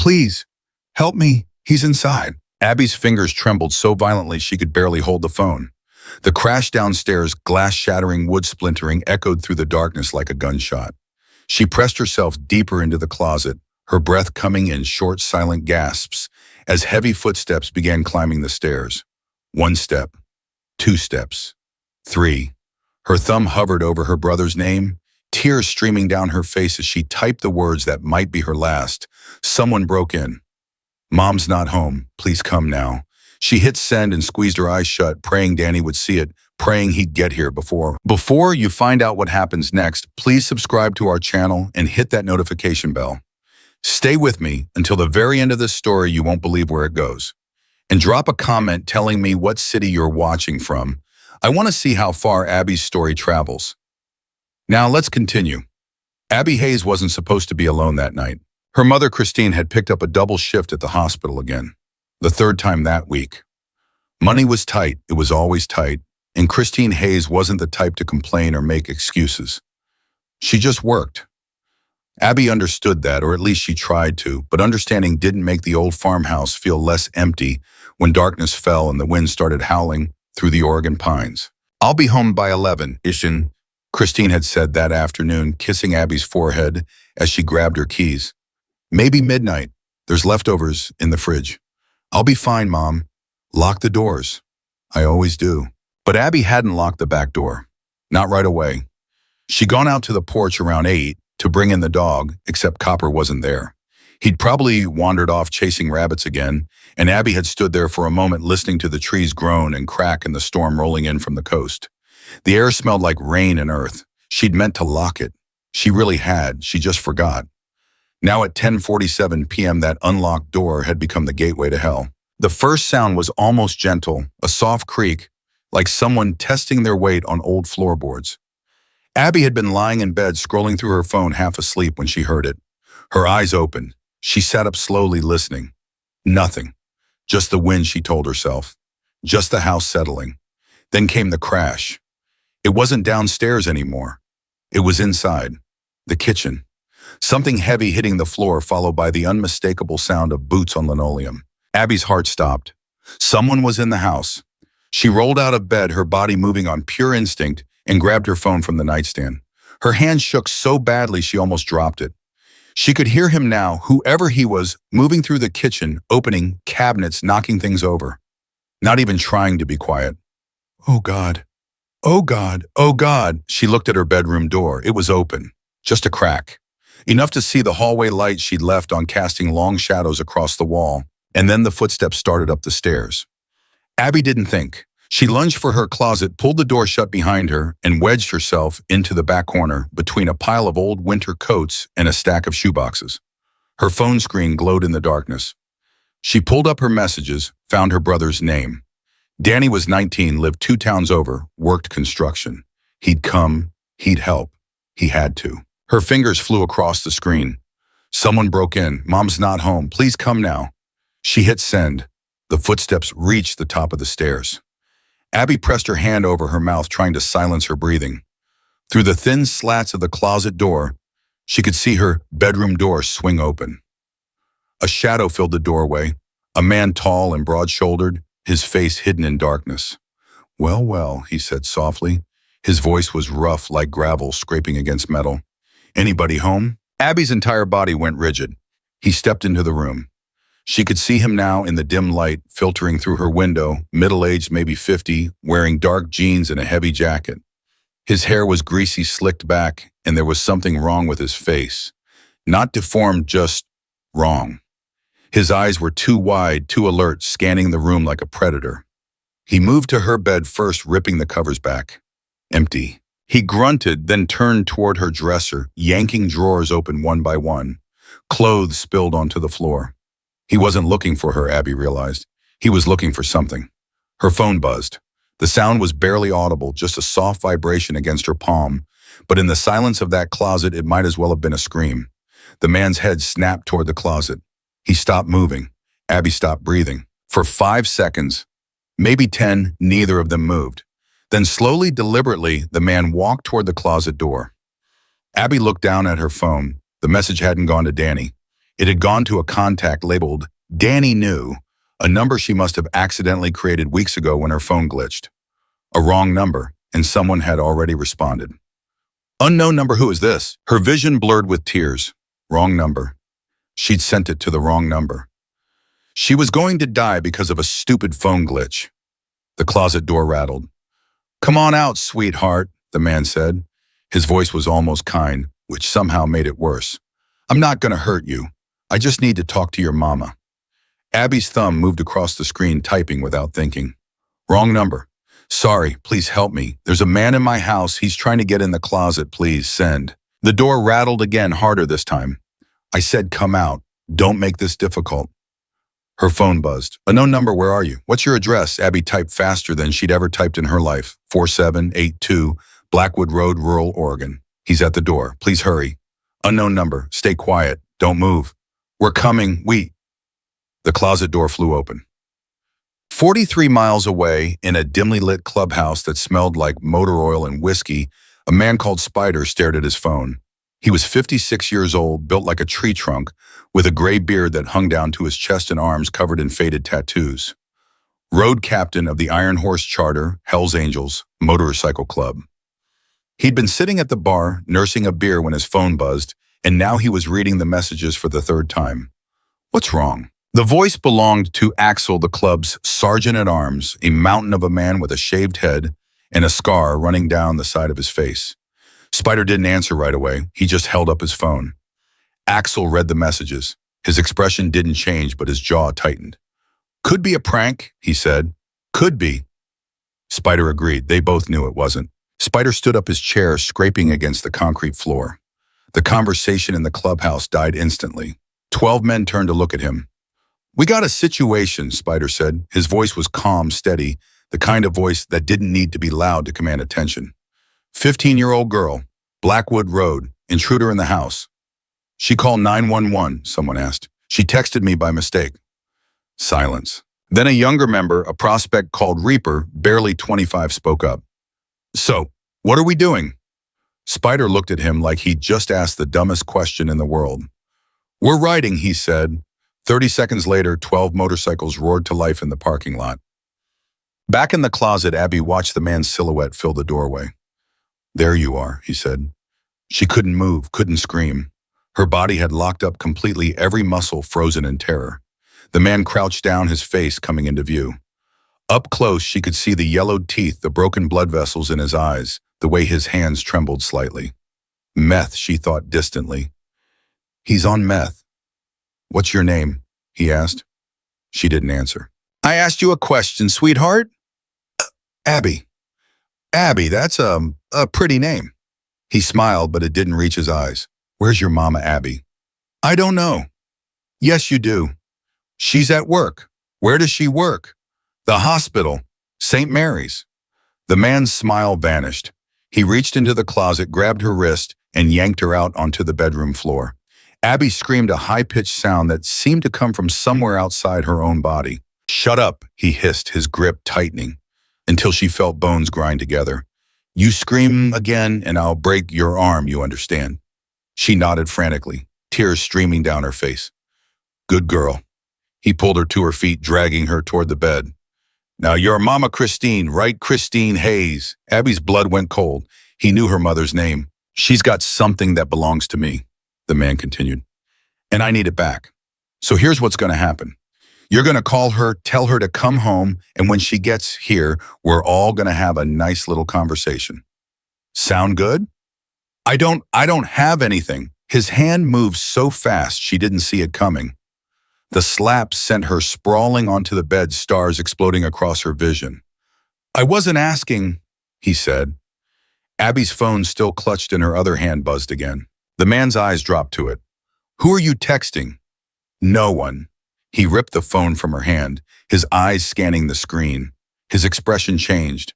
Please, help me. He's inside. Abby's fingers trembled so violently she could barely hold the phone. The crash downstairs, glass-shattering, wood-splintering, echoed through the darkness like a gunshot. She pressed herself deeper into the closet, her breath coming in short, silent gasps as heavy footsteps began climbing the stairs. 1 step, 2 steps, 3. Her thumb hovered over her brother's name, tears streaming down her face as she typed the words that might be her last. Someone broke in. "Mom's not home. Please come now." She hit send and squeezed her eyes shut, praying Danny would see it, praying he'd get here before. Before you find out what happens next, please subscribe to our channel and hit that notification bell. Stay with me until the very end of this story. You won't believe where it goes. And drop a comment telling me what city you're watching from. I want to see how far Abby's story travels. Now let's continue. Abby Hayes wasn't supposed to be alone that night. Her mother, Christine, had picked up a double shift at the hospital again, the 3rd time that week. Money was tight, it was always tight, and Christine Hayes wasn't the type to complain or make excuses. She just worked. Abby understood that, or at least she tried to, but understanding didn't make the old farmhouse feel less empty when darkness fell and the wind started howling through the Oregon pines. "I'll be home by 11-ish," Christine had said that afternoon, kissing Abby's forehead as she grabbed her keys. "Maybe midnight. There's leftovers in the fridge." "I'll be fine, Mom. Lock the doors." "I always do." But Abby hadn't locked the back door. Not right away. She'd gone out to the porch around 8 to bring in the dog, except Copper wasn't there. He'd probably wandered off chasing rabbits again, and Abby had stood there for a moment listening to the trees groan and crack and the storm rolling in from the coast. The air smelled like rain and earth. She'd meant to lock it. She really had. She just forgot. Now at 10:47 p.m. that unlocked door had become the gateway to hell. The first sound was almost gentle, a soft creak, like someone testing their weight on old floorboards. Abby had been lying in bed scrolling through her phone half asleep when she heard it. Her eyes opened. She sat up slowly listening. Nothing. Just the wind, she told herself. Just the house settling. Then came the crash. It wasn't downstairs anymore. It was inside. The kitchen. Something heavy hitting the floor, followed by the unmistakable sound of boots on linoleum. Abby's heart stopped. Someone was in the house. She rolled out of bed, her body moving on pure instinct, and grabbed her phone from the nightstand. Her hand shook so badly she almost dropped it. She could hear him now, whoever he was, moving through the kitchen, opening cabinets, knocking things over. Not even trying to be quiet. "Oh God. Oh God. Oh God." She looked at her bedroom door. It was open. Just a crack. Enough to see the hallway light she'd left on, casting long shadows across the wall. And then the footsteps started up the stairs. Abby didn't think. She lunged for her closet, pulled the door shut behind her, and wedged herself into the back corner between a pile of old winter coats and a stack of shoeboxes. Her phone screen glowed in the darkness. She pulled up her messages, found her brother's name. Danny was 19, lived 2 towns over, worked construction. He'd come, he'd help. He had to. Her fingers flew across the screen. Someone broke in. "Mom's not home. Please come now." She hit send. The footsteps reached the top of the stairs. Abby pressed her hand over her mouth, trying to silence her breathing. Through the thin slats of the closet door, she could see her bedroom door swing open. A shadow filled the doorway, a man tall and broad-shouldered, his face hidden in darkness. "Well, well," he said softly. His voice was rough like gravel scraping against metal. "Anybody home?" Abby's entire body went rigid. He stepped into the room. She could see him now in the dim light filtering through her window, middle-aged, maybe 50, wearing dark jeans and a heavy jacket. His hair was greasy, slicked back, and there was something wrong with his face. Not deformed, just wrong. His eyes were too wide, too alert, scanning the room like a predator. He moved to her bed first, ripping the covers back. Empty. He grunted, then turned toward her dresser, yanking drawers open one by one. Clothes spilled onto the floor. He wasn't looking for her, Abby realized. He was looking for something. Her phone buzzed. The sound was barely audible, just a soft vibration against her palm. But in the silence of that closet, it might as well have been a scream. The man's head snapped toward the closet. He stopped moving. Abby stopped breathing. For 5 seconds, maybe 10, neither of them moved. Then slowly, deliberately, the man walked toward the closet door. Abby looked down at her phone. The message hadn't gone to Danny. It had gone to a contact labeled Danny New, a number she must have accidentally created weeks ago when her phone glitched. A wrong number, and someone had already responded. Unknown number, who is this? Her vision blurred with tears. Wrong number. She'd sent it to the wrong number. She was going to die because of a stupid phone glitch. The closet door rattled. Come on out, sweetheart, the man said. His voice was almost kind, which somehow made it worse. I'm not going to hurt you. I just need to talk to your mama. Abby's thumb moved across the screen, typing without thinking. Wrong number. Sorry, please help me. There's a man in my house. He's trying to get in the closet. Please send. The door rattled again, harder this time. I said come out. Don't make this difficult. Her phone buzzed. Unknown number, where are you? What's your address? Abby typed faster than she'd ever typed in her life. 4782 Blackwood Road, Rural, Oregon. He's at the door. Please hurry. Unknown number. Stay quiet. Don't move. We're coming. The closet door flew open. 43 miles away, in a dimly lit clubhouse that smelled like motor oil and whiskey, a man called Spider stared at his phone. He was 56 years old, built like a tree trunk, with a gray beard that hung down to his chest and arms covered in faded tattoos. Road captain of the Iron Horse Charter, Hells Angels, Motorcycle Club. He'd been sitting at the bar, nursing a beer when his phone buzzed, and now he was reading the messages for the third time. What's wrong? The voice belonged to Axel, the club's sergeant-at-arms, a mountain of a man with a shaved head and a scar running down the side of his face. Spider didn't answer right away. He just held up his phone. Axel read the messages. His expression didn't change, but his jaw tightened. Could be a prank, he said. Could be. Spider agreed. They both knew it wasn't. Spider stood up his chair, scraping against the concrete floor. The conversation in the clubhouse died instantly. 12 men turned to look at him. We got a situation, Spider said. His voice was calm, steady, the kind of voice that didn't need to be loud to command attention. 15-year-old girl, Blackwood Road, intruder in the house. She called 911, someone asked. She texted me by mistake. Silence. Then a younger member, a prospect called Reaper, barely 25, spoke up. So, what are we doing? Spider looked at him like he'd just asked the dumbest question in the world. We're riding, he said. 30 seconds later, 12 motorcycles roared to life in the parking lot. Back in the closet, Abby watched the man's silhouette fill the doorway. There you are, he said. She couldn't move, couldn't scream. Her body had locked up completely, every muscle frozen in terror. The man crouched down, his face coming into view. Up close, she could see the yellowed teeth, the broken blood vessels in his eyes, the way his hands trembled slightly. Meth, she thought distantly. He's on meth. What's your name? He asked. She didn't answer. I asked you a question, sweetheart. Abby. Abby, that's a pretty name. He smiled, but it didn't reach his eyes. Where's your mama, Abby? I don't know. Yes, you do. She's at work. Where does she work? The hospital. St. Mary's. The man's smile vanished. He reached into the closet, grabbed her wrist, and yanked her out onto the bedroom floor. Abby screamed a high-pitched sound that seemed to come from somewhere outside her own body. Shut up, he hissed, his grip tightening, until she felt bones grind together. You scream again, and I'll break your arm, you understand? She nodded frantically, tears streaming down her face. Good girl. He pulled her to her feet, dragging her toward the bed. Now you're Mama Christine, right? Christine Hayes. Abby's blood went cold. He knew her mother's name. She's got something that belongs to me, the man continued, and I need it back. So here's what's going to happen. You're going to call her, tell her to come home, and when she gets here, we're all going to have a nice little conversation. Sound good? I don't have anything. His hand moved so fast she didn't see it coming. The slap sent her sprawling onto the bed, stars exploding across her vision. I wasn't asking, he said. Abby's phone, still clutched in her other hand, buzzed again. The man's eyes dropped to it. Who are you texting? No one. He ripped the phone from her hand, his eyes scanning the screen. His expression changed.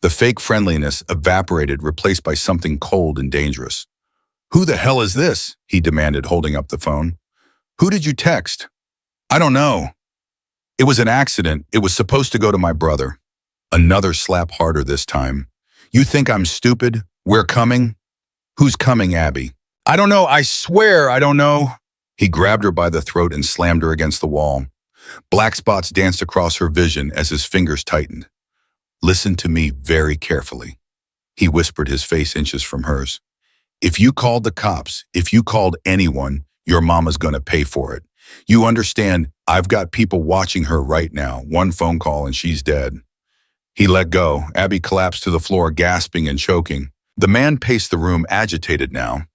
The fake friendliness evaporated, replaced by something cold and dangerous. Who the hell is this? He demanded, holding up the phone. Who did you text? I don't know. It was an accident. It was supposed to go to my brother. Another slap, harder this time. You think I'm stupid? We're coming? Who's coming, Abby? I don't know. I swear I don't know. He grabbed her by the throat and slammed her against the wall. Black spots danced across her vision as his fingers tightened. "Listen to me very carefully," he whispered, his face inches from hers. "If you called the cops, if you called anyone, your mama's gonna pay for it. You understand, I've got people watching her right now. One phone call and she's dead." He let go. Abby collapsed to the floor, gasping and choking. The man paced the room, agitated now,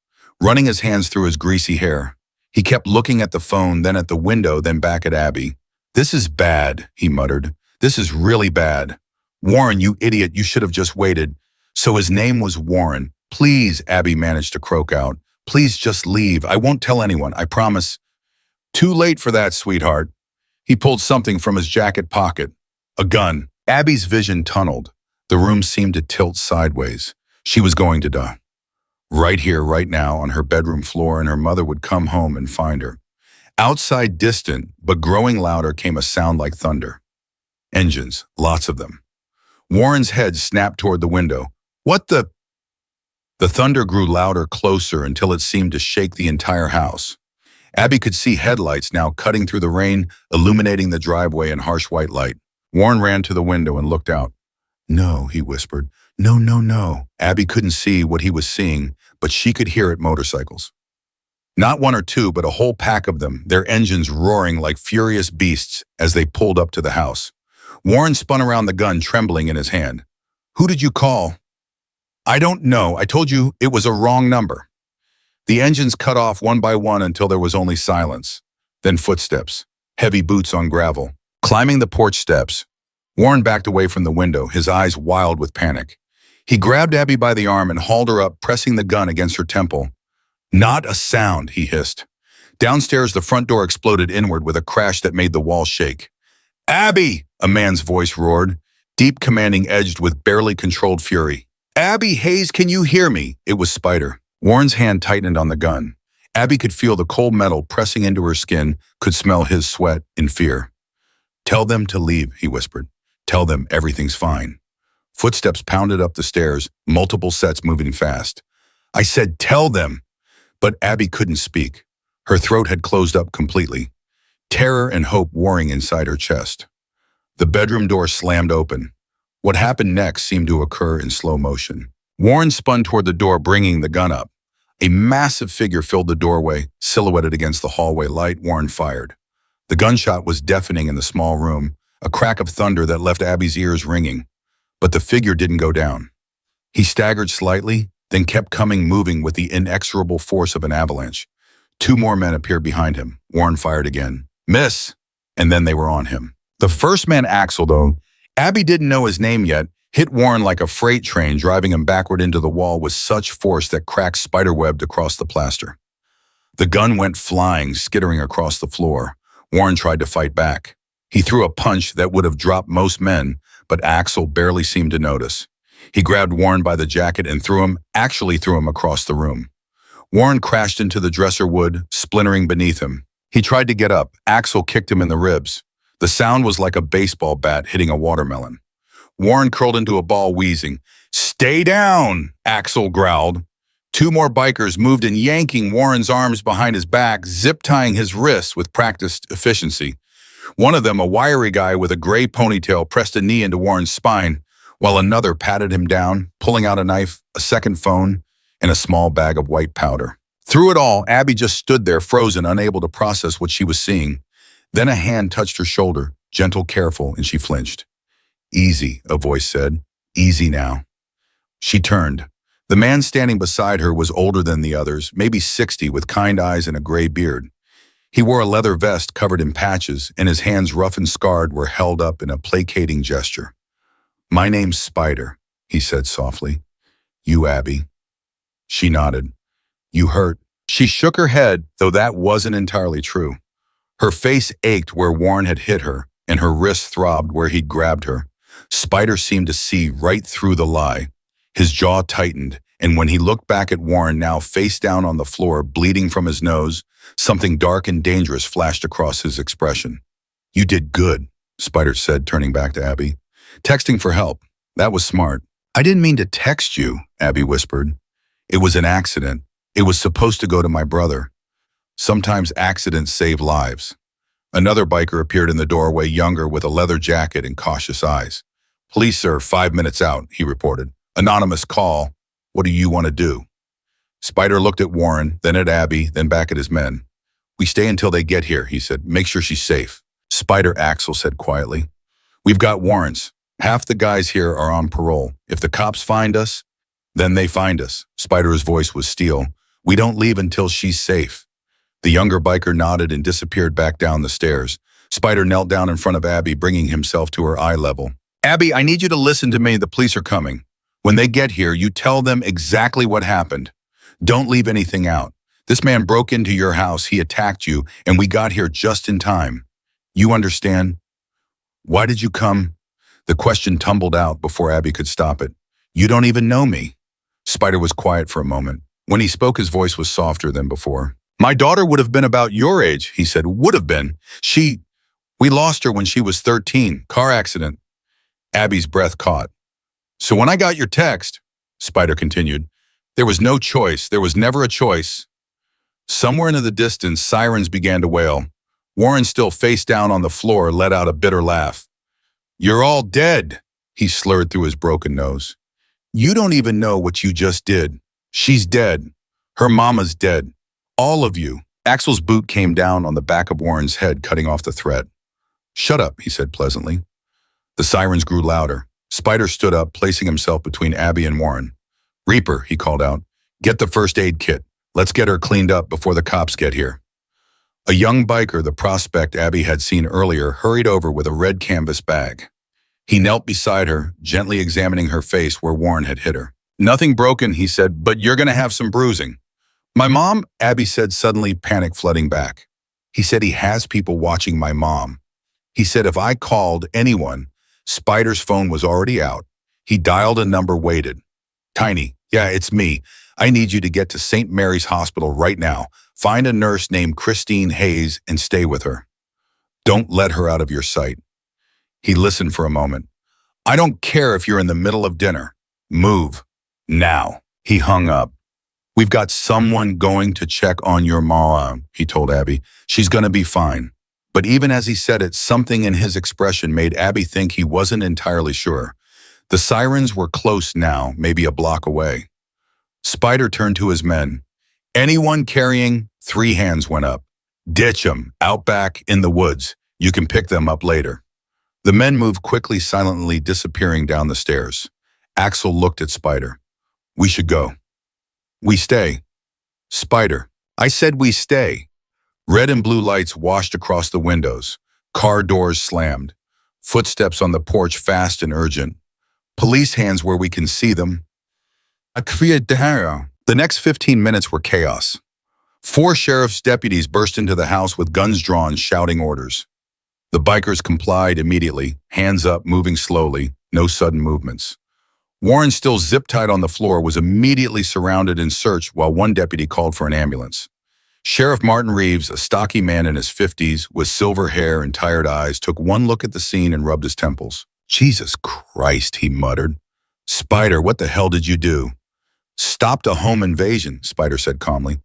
running his hands through his greasy hair. He kept looking at the phone, then at the window, then back at Abby. "This is bad," he muttered. "This is really bad. Warren, you idiot, you should have just waited." "So his name was Warren. Please," Abby managed to croak out. "Please just leave. I won't tell anyone, I promise." "Too late for that, sweetheart." He pulled something from his jacket pocket. A gun. Abby's vision tunneled. The room seemed to tilt sideways. She was going to die. Right here, right now, on her bedroom floor, and her mother would come home and find her. Outside, distant, but growing louder, came a sound like thunder. Engines, lots of them. Warren's head snapped toward the window. "What the—" The thunder grew louder, closer, until it seemed to shake the entire house. Abby could see headlights now cutting through the rain, illuminating the driveway in harsh white light. Warren ran to the window and looked out. "No," he whispered. "No, no, no." Abby couldn't see what he was seeing, but she could hear it: motorcycles. Not one or two, but a whole pack of them, their engines roaring like furious beasts as they pulled up to the house. Warren spun around, the gun trembling in his hand. "Who did you call?" "I don't know. I told you it was a wrong number." The engines cut off one by one until there was only silence. Then footsteps, heavy boots on gravel. Climbing the porch steps, Warren backed away from the window, his eyes wild with panic. He grabbed Abby by the arm and hauled her up, pressing the gun against her temple. "Not a sound," he hissed. Downstairs, the front door exploded inward with a crash that made the wall shake. "Abby!" a man's voice roared, deep, commanding, edged with barely controlled fury. "Abby Hayes, can you hear me?" It was Spider. Warren's hand tightened on the gun. Abby could feel the cold metal pressing into her skin, could smell his sweat in fear. "Tell them to leave," he whispered. "Tell them everything's fine." Footsteps pounded up the stairs, multiple sets moving fast. "I said tell them!" But Abby couldn't speak. Her throat had closed up completely. Terror and hope warring inside her chest. The bedroom door slammed open. What happened next seemed to occur in slow motion. Warren spun toward the door, bringing the gun up. A massive figure filled the doorway, silhouetted against the hallway light. Warren fired. The gunshot was deafening in the small room, a crack of thunder that left Abby's ears ringing. But the figure didn't go down. He staggered slightly, then kept coming, moving with the inexorable force of an avalanche. Two more men appeared behind him. Warren fired again. Miss! And then they were on him. The first man, Axel, though, Abby didn't know his name yet, hit Warren like a freight train, driving him backward into the wall with such force that cracks spiderwebbed across the plaster. The gun went flying, skittering across the floor. Warren tried to fight back. He threw a punch that would have dropped most men, but Axel barely seemed to notice. He grabbed Warren by the jacket and threw him across the room. Warren crashed into the dresser wood, splintering beneath him. He tried to get up. Axel kicked him in the ribs. The sound was like a baseball bat hitting a watermelon. Warren curled into a ball, wheezing. "Stay down," Axel growled. Two more bikers moved in, yanking Warren's arms behind his back, zip-tying his wrists with practiced efficiency. One of them, a wiry guy with a gray ponytail, pressed a knee into Warren's spine, while another patted him down, pulling out a knife, a second phone, and a small bag of white powder. Through it all, Abby just stood there, frozen, unable to process what she was seeing. Then a hand touched her shoulder, gentle, careful, and she flinched. "Easy," a voice said. "Easy now." She turned. The man standing beside her was older than the others, maybe 60, with kind eyes and a gray beard. He wore a leather vest covered in patches, and his hands, rough and scarred, were held up in a placating gesture. "My name's Spider," he said softly. "You, Abby?" She nodded. "You hurt?" She shook her head, though that wasn't entirely true. Her face ached where Warren had hit her, and her wrists throbbed where he'd grabbed her. Spider seemed to see right through the lie. His jaw tightened, and when he looked back at Warren, now face down on the floor, bleeding from his nose, something dark and dangerous flashed across his expression. "You did good," Spider said, turning back to Abby. "Texting for help. That was smart." "I didn't mean to text you," Abby whispered. "It was an accident. It was supposed to go to my brother." Sometimes accidents save lives. Another biker appeared in the doorway, younger with a leather jacket and cautious eyes. Police, sir, 5 minutes out, he reported. Anonymous call. What do you want to do? Spider looked at Warren, then at Abby, then back at his men. We stay until they get here, he said. Make sure she's safe. Spider, Axel said quietly. We've got warrants. Half the guys here are on parole. If the cops find us, then they find us. Spider's voice was steel. We don't leave until she's safe. The younger biker nodded and disappeared back down the stairs. Spider knelt down in front of Abby, bringing himself to her eye level. Abby, I need you to listen to me. The police are coming. When they get here, you tell them exactly what happened. Don't leave anything out. This man broke into your house, he attacked you, and we got here just in time. You understand? Why did you come? The question tumbled out before Abby could stop it. You don't even know me. Spider was quiet for a moment. When he spoke, his voice was softer than before. My daughter would have been about your age, he said. Would have been. We lost her when she was 13. Car accident. Abby's breath caught. So when I got your text, Spider continued, there was no choice. There was never a choice. Somewhere into the distance, sirens began to wail. Warren, still face down on the floor, let out a bitter laugh. You're all dead, he slurred through his broken nose. You don't even know what you just did. She's dead. Her mama's dead. All of you. Axel's boot came down on the back of Warren's head, cutting off the threat. Shut up, he said pleasantly. The sirens grew louder. Spider stood up, placing himself between Abby and Warren. Reaper, he called out, get the first aid kit. Let's get her cleaned up before the cops get here. A young biker, the prospect Abby had seen earlier, hurried over with a red canvas bag. He knelt beside her, gently examining her face where Warren had hit her. Nothing broken, he said, but you're going to have some bruising. My mom, Abby said, suddenly, panic flooding back. He said he has people watching my mom. He said if I called anyone, Spider's phone was already out. He dialed a number, waited. Tiny, yeah, it's me. I need you to get to St. Mary's Hospital right now. Find a nurse named Christine Hayes and stay with her. Don't let her out of your sight. He listened for a moment. I don't care if you're in the middle of dinner. Move. Now. He hung up. We've got someone going to check on your mom, he told Abby. She's going to be fine. But even as he said it, something in his expression made Abby think he wasn't entirely sure. The sirens were close now, maybe a block away. Spider turned to his men. Anyone carrying? 3 hands went up. Ditch them, out back, in the woods. You can pick them up later. The men moved quickly, silently disappearing down the stairs. Axel looked at Spider. We should go. We stay. Spider. I said we stay. Red and blue lights washed across the windows. Car doors slammed. Footsteps on the porch, fast and urgent. Police hands where we can see them. The next 15 minutes were chaos. 4 sheriff's deputies burst into the house with guns drawn, shouting orders. The bikers complied immediately, hands up, moving slowly, no sudden movements. Warren, still zip-tied on the floor, was immediately surrounded and searched while one deputy called for an ambulance. Sheriff Martin Reeves, a stocky man in his 50s with silver hair and tired eyes, took one look at the scene and rubbed his temples. Jesus Christ, he muttered. Spider, what the hell did you do? Stopped a home invasion, Spider said calmly.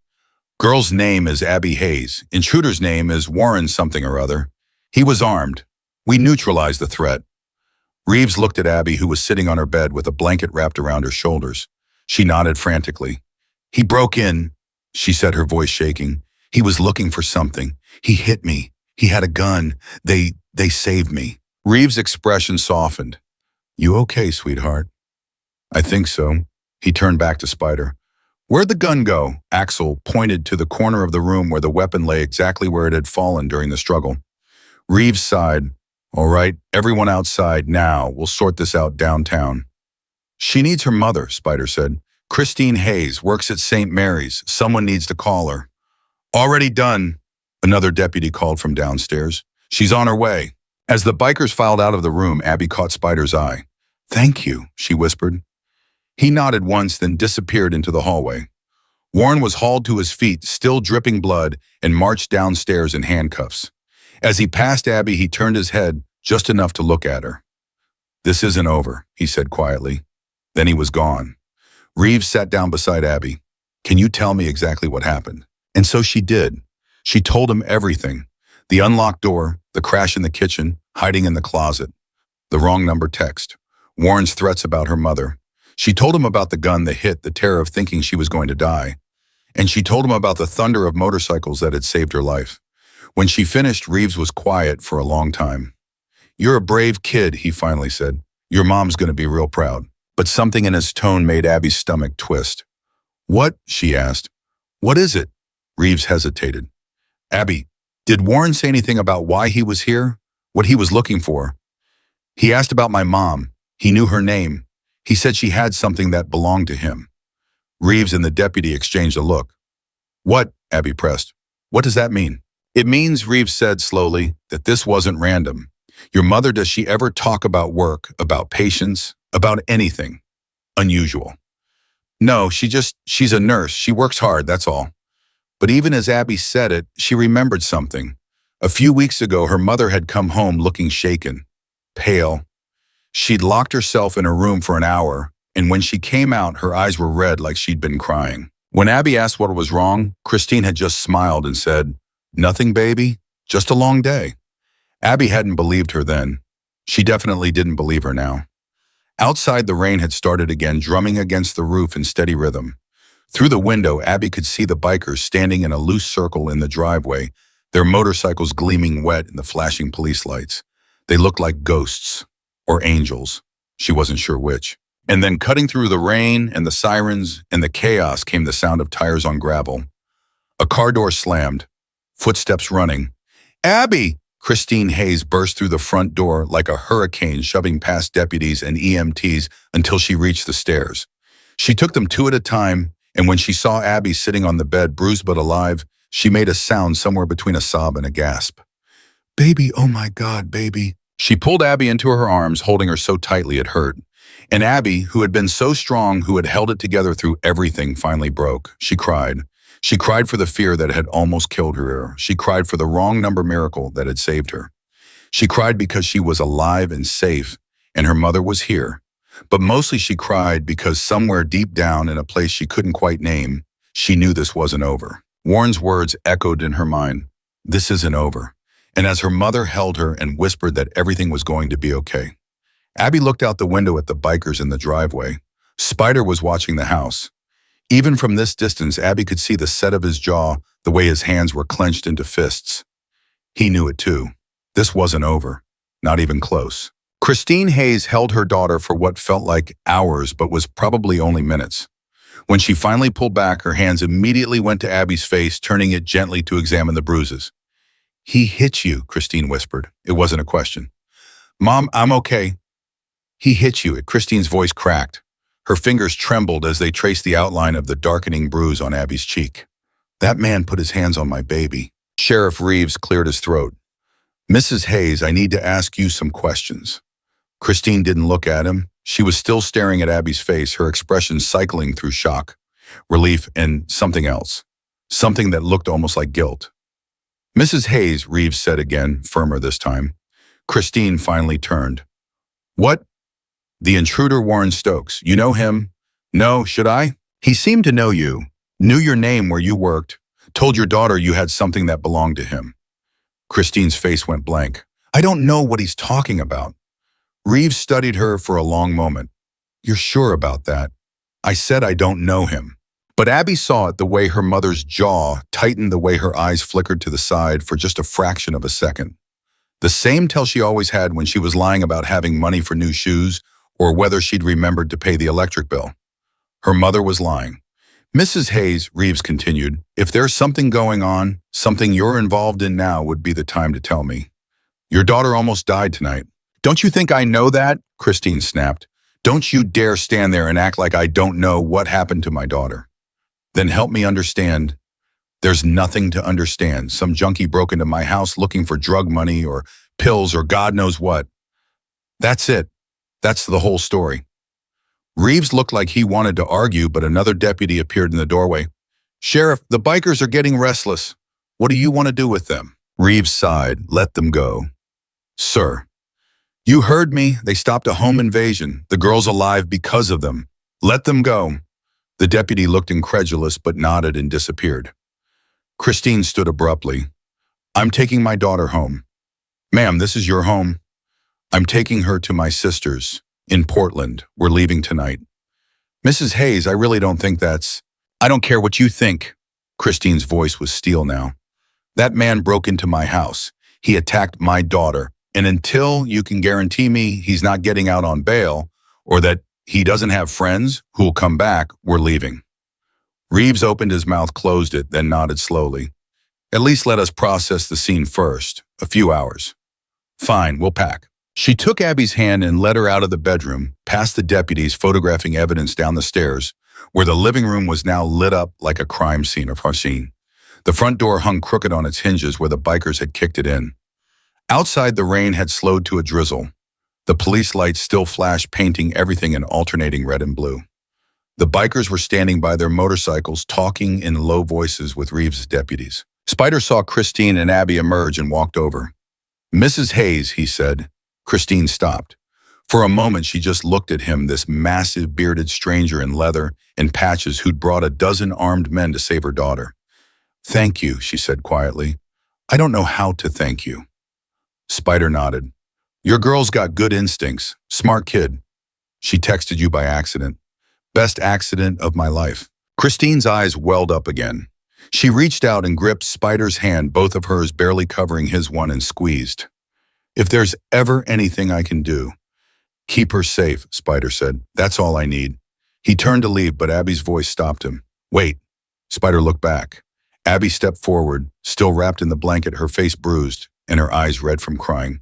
Girl's name is Abby Hayes. Intruder's name is Warren something or other. He was armed. We neutralized the threat. Reeves looked at Abby, who was sitting on her bed with a blanket wrapped around her shoulders. She nodded frantically. He broke in, she said, her voice shaking. He was looking for something. He hit me. He had a gun. They saved me. Reeves' expression softened. You okay, sweetheart? I think so. He turned back to Spider. Where'd the gun go? Axel pointed to the corner of the room where the weapon lay, exactly where it had fallen during the struggle. Reeves sighed. All right, everyone outside now. We'll sort this out downtown. She needs her mother, Spider said. Christine Hayes works at St. Mary's. Someone needs to call her. Already done, another deputy called from downstairs. She's on her way. As the bikers filed out of the room, Abby caught Spider's eye. Thank you, she whispered. He nodded once, then disappeared into the hallway. Warren was hauled to his feet, still dripping blood, and marched downstairs in handcuffs. As he passed Abby, he turned his head just enough to look at her. This isn't over, he said quietly. Then he was gone. Reeves sat down beside Abby. Can you tell me exactly what happened? And so she did. She told him everything. The unlocked door, the crash in the kitchen, hiding in the closet, the wrong number text, Warren's threats about her mother. She told him about the gun, the hit, the terror of thinking she was going to die. And she told him about the thunder of motorcycles that had saved her life. When she finished, Reeves was quiet for a long time. "You're a brave kid," he finally said. "Your mom's going to be real proud." But something in his tone made Abby's stomach twist. "What?" she asked. "What is it?" Reeves hesitated. "Abby, did Warren say anything about why he was here? What he was looking for?" "He asked about my mom. He knew her name. He said she had something that belonged to him." Reeves and the deputy exchanged a look. "What?" Abby pressed. "What does that mean?" "It means," Reeves said slowly, "that this wasn't random. Your mother, does she ever talk about work, about patients, about anything unusual?" "No, she's a nurse. She works hard, that's all." But even as Abby said it, she remembered something. A few weeks ago, her mother had come home looking shaken, pale. She'd locked herself in her room for an hour, and when she came out, her eyes were red like she'd been crying. When Abby asked what was wrong, Christine had just smiled and said, "Nothing, baby, just a long day." Abby hadn't believed her then. She definitely didn't believe her now. Outside, the rain had started again, drumming against the roof in steady rhythm. Through the window, Abby could see the bikers standing in a loose circle in the driveway, their motorcycles gleaming wet in the flashing police lights. They looked like ghosts, or angels. She wasn't sure which. And then cutting through the rain and the sirens and the chaos came the sound of tires on gravel. A car door slammed, footsteps running. "Abby!" Christine Hayes burst through the front door like a hurricane, shoving past deputies and EMTs until she reached the stairs. She took them two at a time, and when she saw Abby sitting on the bed, bruised but alive, she made a sound somewhere between a sob and a gasp. "Baby, oh my God, baby." She pulled Abby into her arms, holding her so tightly it hurt. And Abby, who had been so strong, who had held it together through everything, finally broke. She cried. She cried for the fear that had almost killed her. She cried for the wrong number miracle that had saved her. She cried because she was alive and safe, and her mother was here. But mostly she cried because somewhere deep down in a place she couldn't quite name, she knew this wasn't over. Warren's words echoed in her mind. This isn't over. And as her mother held her and whispered that everything was going to be okay. Abby looked out the window at the bikers in the driveway. Spider was watching the house. Even from this distance, Abby could see the set of his jaw, the way his hands were clenched into fists. He knew it too. This wasn't over. Not even close. Christine Hayes held her daughter for what felt like hours, but was probably only minutes. When she finally pulled back, her hands immediately went to Abby's face, turning it gently to examine the bruises. "He hit you," Christine whispered. It wasn't a question. "Mom, I'm okay." "He hit you." Christine's voice cracked. Her fingers trembled as they traced the outline of the darkening bruise on Abby's cheek. "That man put his hands on my baby." Sheriff Reeves cleared his throat. "Mrs. Hayes, I need to ask you some questions." Christine didn't look at him. She was still staring at Abby's face, her expression cycling through shock, relief, and something else. Something that looked almost like guilt. "Mrs. Hayes," Reeves said again, firmer this time. Christine finally turned. "What?" "The intruder, Warren Stokes. You know him?" "No, should I?" "He seemed to know you, knew your name, where you worked, told your daughter you had something that belonged to him." Christine's face went blank. "I don't know what he's talking about." Reeves studied her for a long moment. "You're sure about that?" "I said I don't know him." But Abby saw it, the way her mother's jaw tightened, the way her eyes flickered to the side for just a fraction of a second. The same tell she always had when she was lying about having money for new shoes or whether she'd remembered to pay the electric bill. Her mother was lying. "Mrs. Hayes," Reeves continued, "if there's something going on, something you're involved in now, would be the time to tell me. Your daughter almost died tonight." "Don't you think I know that?" Christine snapped. "Don't you dare stand there and act like I don't know what happened to my daughter." "Then help me understand." "There's nothing to understand. Some junkie broke into my house looking for drug money or pills or God knows what. That's it. That's the whole story." Reeves looked like he wanted to argue, but another deputy appeared in the doorway. "Sheriff, the bikers are getting restless. What do you want to do with them?" Reeves sighed. "Let them go." "Sir." "You heard me. They stopped a home invasion. The girl's alive because of them. Let them go." The deputy looked incredulous but nodded and disappeared. Christine stood abruptly. I'm taking my daughter home. Ma'am, this is your home? I'm taking her to my sister's in Portland. We're leaving tonight. Mrs. Hayes, I really don't think that's... I don't care what you think. Christine's voice was steel now. That man broke into my house. He attacked my daughter. And until you can guarantee me he's not getting out on bail or that he doesn't have friends who'll come back, we're leaving. Reeves opened his mouth, closed it, then nodded slowly. At least let us process the scene first. A few hours. Fine, we'll pack. She took Abby's hand and led her out of the bedroom, past the deputies photographing evidence down the stairs, where the living room was now lit up like a crime scene of her scene. The front door hung crooked on its hinges where the bikers had kicked it in. Outside, the rain had slowed to a drizzle. The police lights still flashed, painting everything in alternating red and blue. The bikers were standing by their motorcycles, talking in low voices with Reeves' deputies. Spider saw Christine and Abby emerge and walked over. Mrs. Hayes, he said. Christine stopped. For a moment, she just looked at him, this massive, bearded stranger in leather and patches who'd brought a dozen armed men to save her daughter. Thank you, she said quietly. I don't know how to thank you. Spider nodded. Your girl's got good instincts. Smart kid. She texted you by accident. Best accident of my life. Christine's eyes welled up again. She reached out and gripped Spider's hand, both of hers barely covering his one, and squeezed. If there's ever anything I can do, keep her safe, Spider said. That's all I need. He turned to leave, but Abby's voice stopped him. Wait. Spider looked back. Abby stepped forward, still wrapped in the blanket, her face bruised and her eyes red from crying.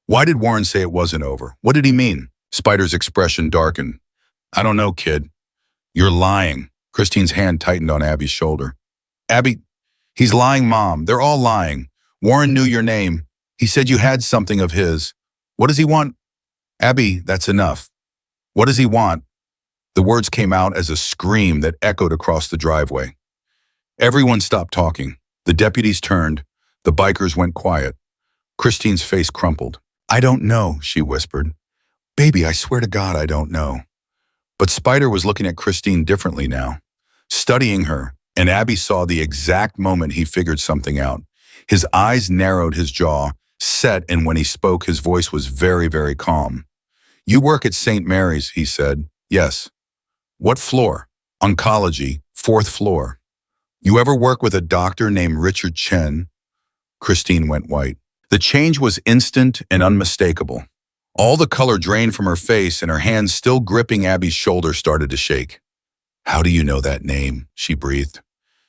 Why did Warren say it wasn't over? What did he mean? Spider's expression darkened. I don't know, kid. You're lying. Christine's hand tightened on Abby's shoulder. Abby, he's lying, Mom. They're all lying. Warren knew your name. He said you had something of his. What does he want? Abby, that's enough. What does he want? The words came out as a scream that echoed across the driveway. Everyone stopped talking. The deputies turned. The bikers went quiet. Christine's face crumpled. I don't know, she whispered. Baby, I swear to God, I don't know. But Spider was looking at Christine differently now, studying her, and Abby saw the exact moment he figured something out. His eyes narrowed, his jaw set, and when he spoke, his voice was very, very calm. You work at St. Mary's, he said. Yes. What floor? Oncology, 4th floor. You ever work with a doctor named Richard Chen? Christine went white. The change was instant and unmistakable. All the color drained from her face, and her hands still gripping Abby's shoulder started to shake. How do you know that name? She breathed.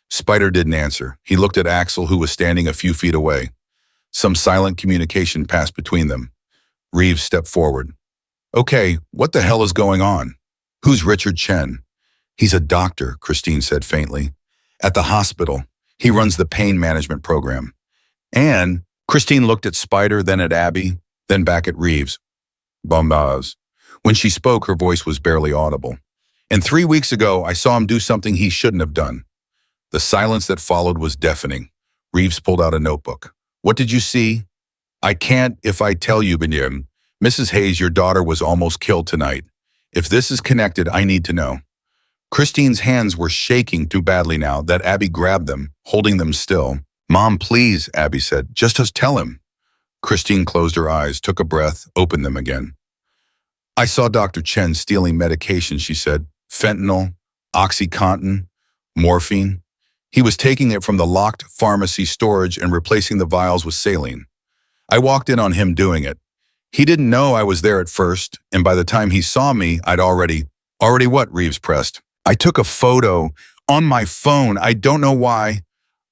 Spider didn't answer. He looked at Axel, who was standing a few feet away. Some silent communication passed between them. Reeves stepped forward. Okay, what the hell is going on? Who's Richard Chen? He's a doctor, Christine said faintly. At the hospital. He runs the pain management program. And Christine looked at Spider, then at Abby, then back at Reeves. Bombaz. When she spoke, her voice was barely audible. And 3 weeks ago, I saw him do something he shouldn't have done. The silence that followed was deafening. Reeves pulled out a notebook. What did you see? I can't if I tell you, Benim. Mrs. Hayes, your daughter was almost killed tonight. If this is connected, I need to know. Christine's hands were shaking too badly now that Abby grabbed them, holding them still. Mom, please, Abby said. Just tell him. Christine closed her eyes, took a breath, opened them again. I saw Dr. Chen stealing medication, she said. Fentanyl, OxyContin, morphine. He was taking it from the locked pharmacy storage and replacing the vials with saline. I walked in on him doing it. He didn't know I was there at first, and by the time he saw me, I'd already what? Reeves pressed. I took a photo on my phone. I don't know why.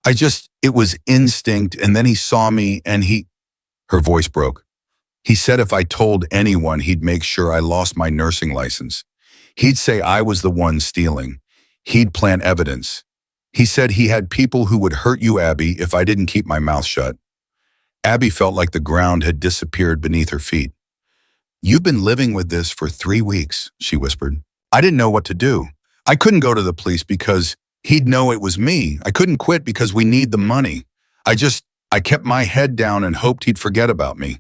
It was instinct, and then he saw me and her voice broke. He said if I told anyone, he'd make sure I lost my nursing license. He'd say I was the one stealing. He'd plant evidence. He said he had people who would hurt you, Abby, if I didn't keep my mouth shut. Abby felt like the ground had disappeared beneath her feet. You've been living with this for 3 weeks, she whispered. I didn't know what to do. I couldn't go to the police because he'd know it was me. I couldn't quit because we need the money. I kept my head down and hoped he'd forget about me.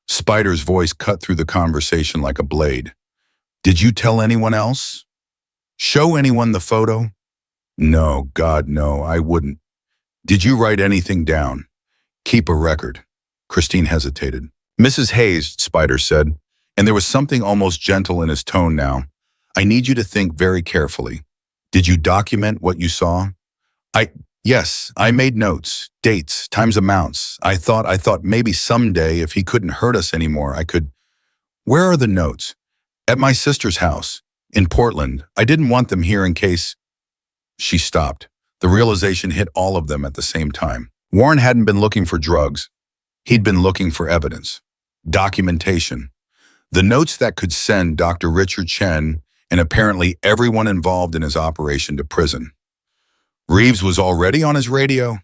Spider's voice cut through the conversation like a blade. Did you tell anyone else? Show anyone the photo? No, God, no, I wouldn't. Did you write anything down? Keep a record. Christine hesitated. Mrs. Hayes, Spider said, and there was something almost gentle in his tone now. I need you to think very carefully. Did you document what you saw? Yes, I made notes, dates, times amounts. I thought maybe someday if he couldn't hurt us anymore, I could. Where are the notes? At my sister's house, in Portland. I didn't want them here in case. She stopped. The realization hit all of them at the same time. Warren hadn't been looking for drugs. He'd been looking for evidence. Documentation. The notes that could send Dr. Richard Chen and apparently everyone involved in his operation to prison. Reeves was already on his radio.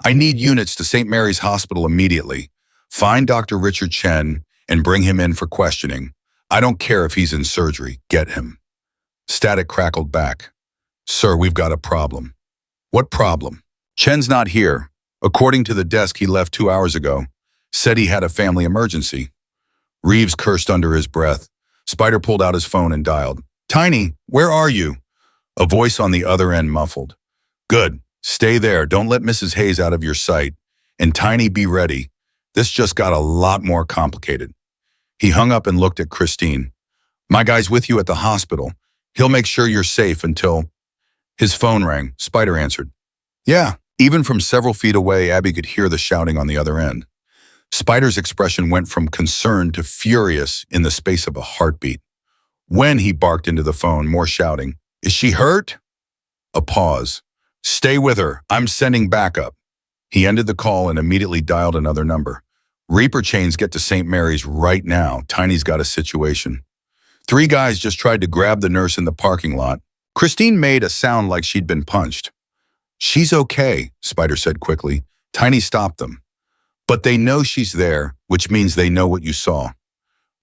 I need units to St. Mary's Hospital immediately. Find Dr. Richard Chen and bring him in for questioning. I don't care if he's in surgery. Get him. Static crackled back. Sir, we've got a problem. What problem? Chen's not here. According to the desk he left 2 hours ago. Said he had a family emergency. Reeves cursed under his breath. Spider pulled out his phone and dialed. Tiny, where are you? A voice on the other end muffled. Good. Stay there. Don't let Mrs. Hayes out of your sight. And Tiny, be ready. This just got a lot more complicated. He hung up and looked at Christine. My guy's with you at the hospital. He'll make sure you're safe until... His phone rang. Spider answered. Yeah. Even from several feet away, Abby could hear the shouting on the other end. Spider's expression went from concerned to furious in the space of a heartbeat. When he barked into the phone, more shouting. Is she hurt? A pause. Stay with her. I'm sending backup. He ended the call and immediately dialed another number. Reaper chains get to St. Mary's right now. Tiny's got a situation. 3 guys just tried to grab the nurse in the parking lot. Christine made a sound like she'd been punched. She's okay, Spider said quickly. Tiny stopped them. But they know she's there, which means they know what you saw.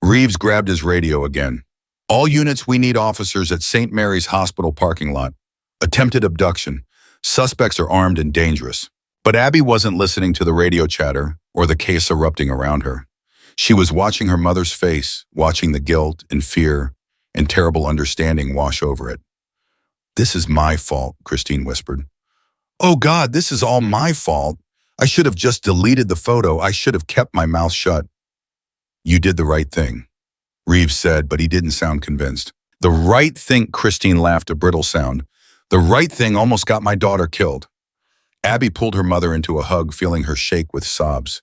Reeves grabbed his radio again. All units, we need officers at St. Mary's Hospital parking lot. Attempted abduction. Suspects are armed and dangerous. But Abby wasn't listening to the radio chatter or the case erupting around her. She was watching her mother's face, watching the guilt and fear and terrible understanding wash over it. This is my fault, Christine whispered. Oh God, this is all my fault. I should have just deleted the photo. I should have kept my mouth shut. You did the right thing, Reeves said, but he didn't sound convinced. The right thing, Christine laughed a brittle sound. The right thing almost got my daughter killed. Abby pulled her mother into a hug, feeling her shake with sobs.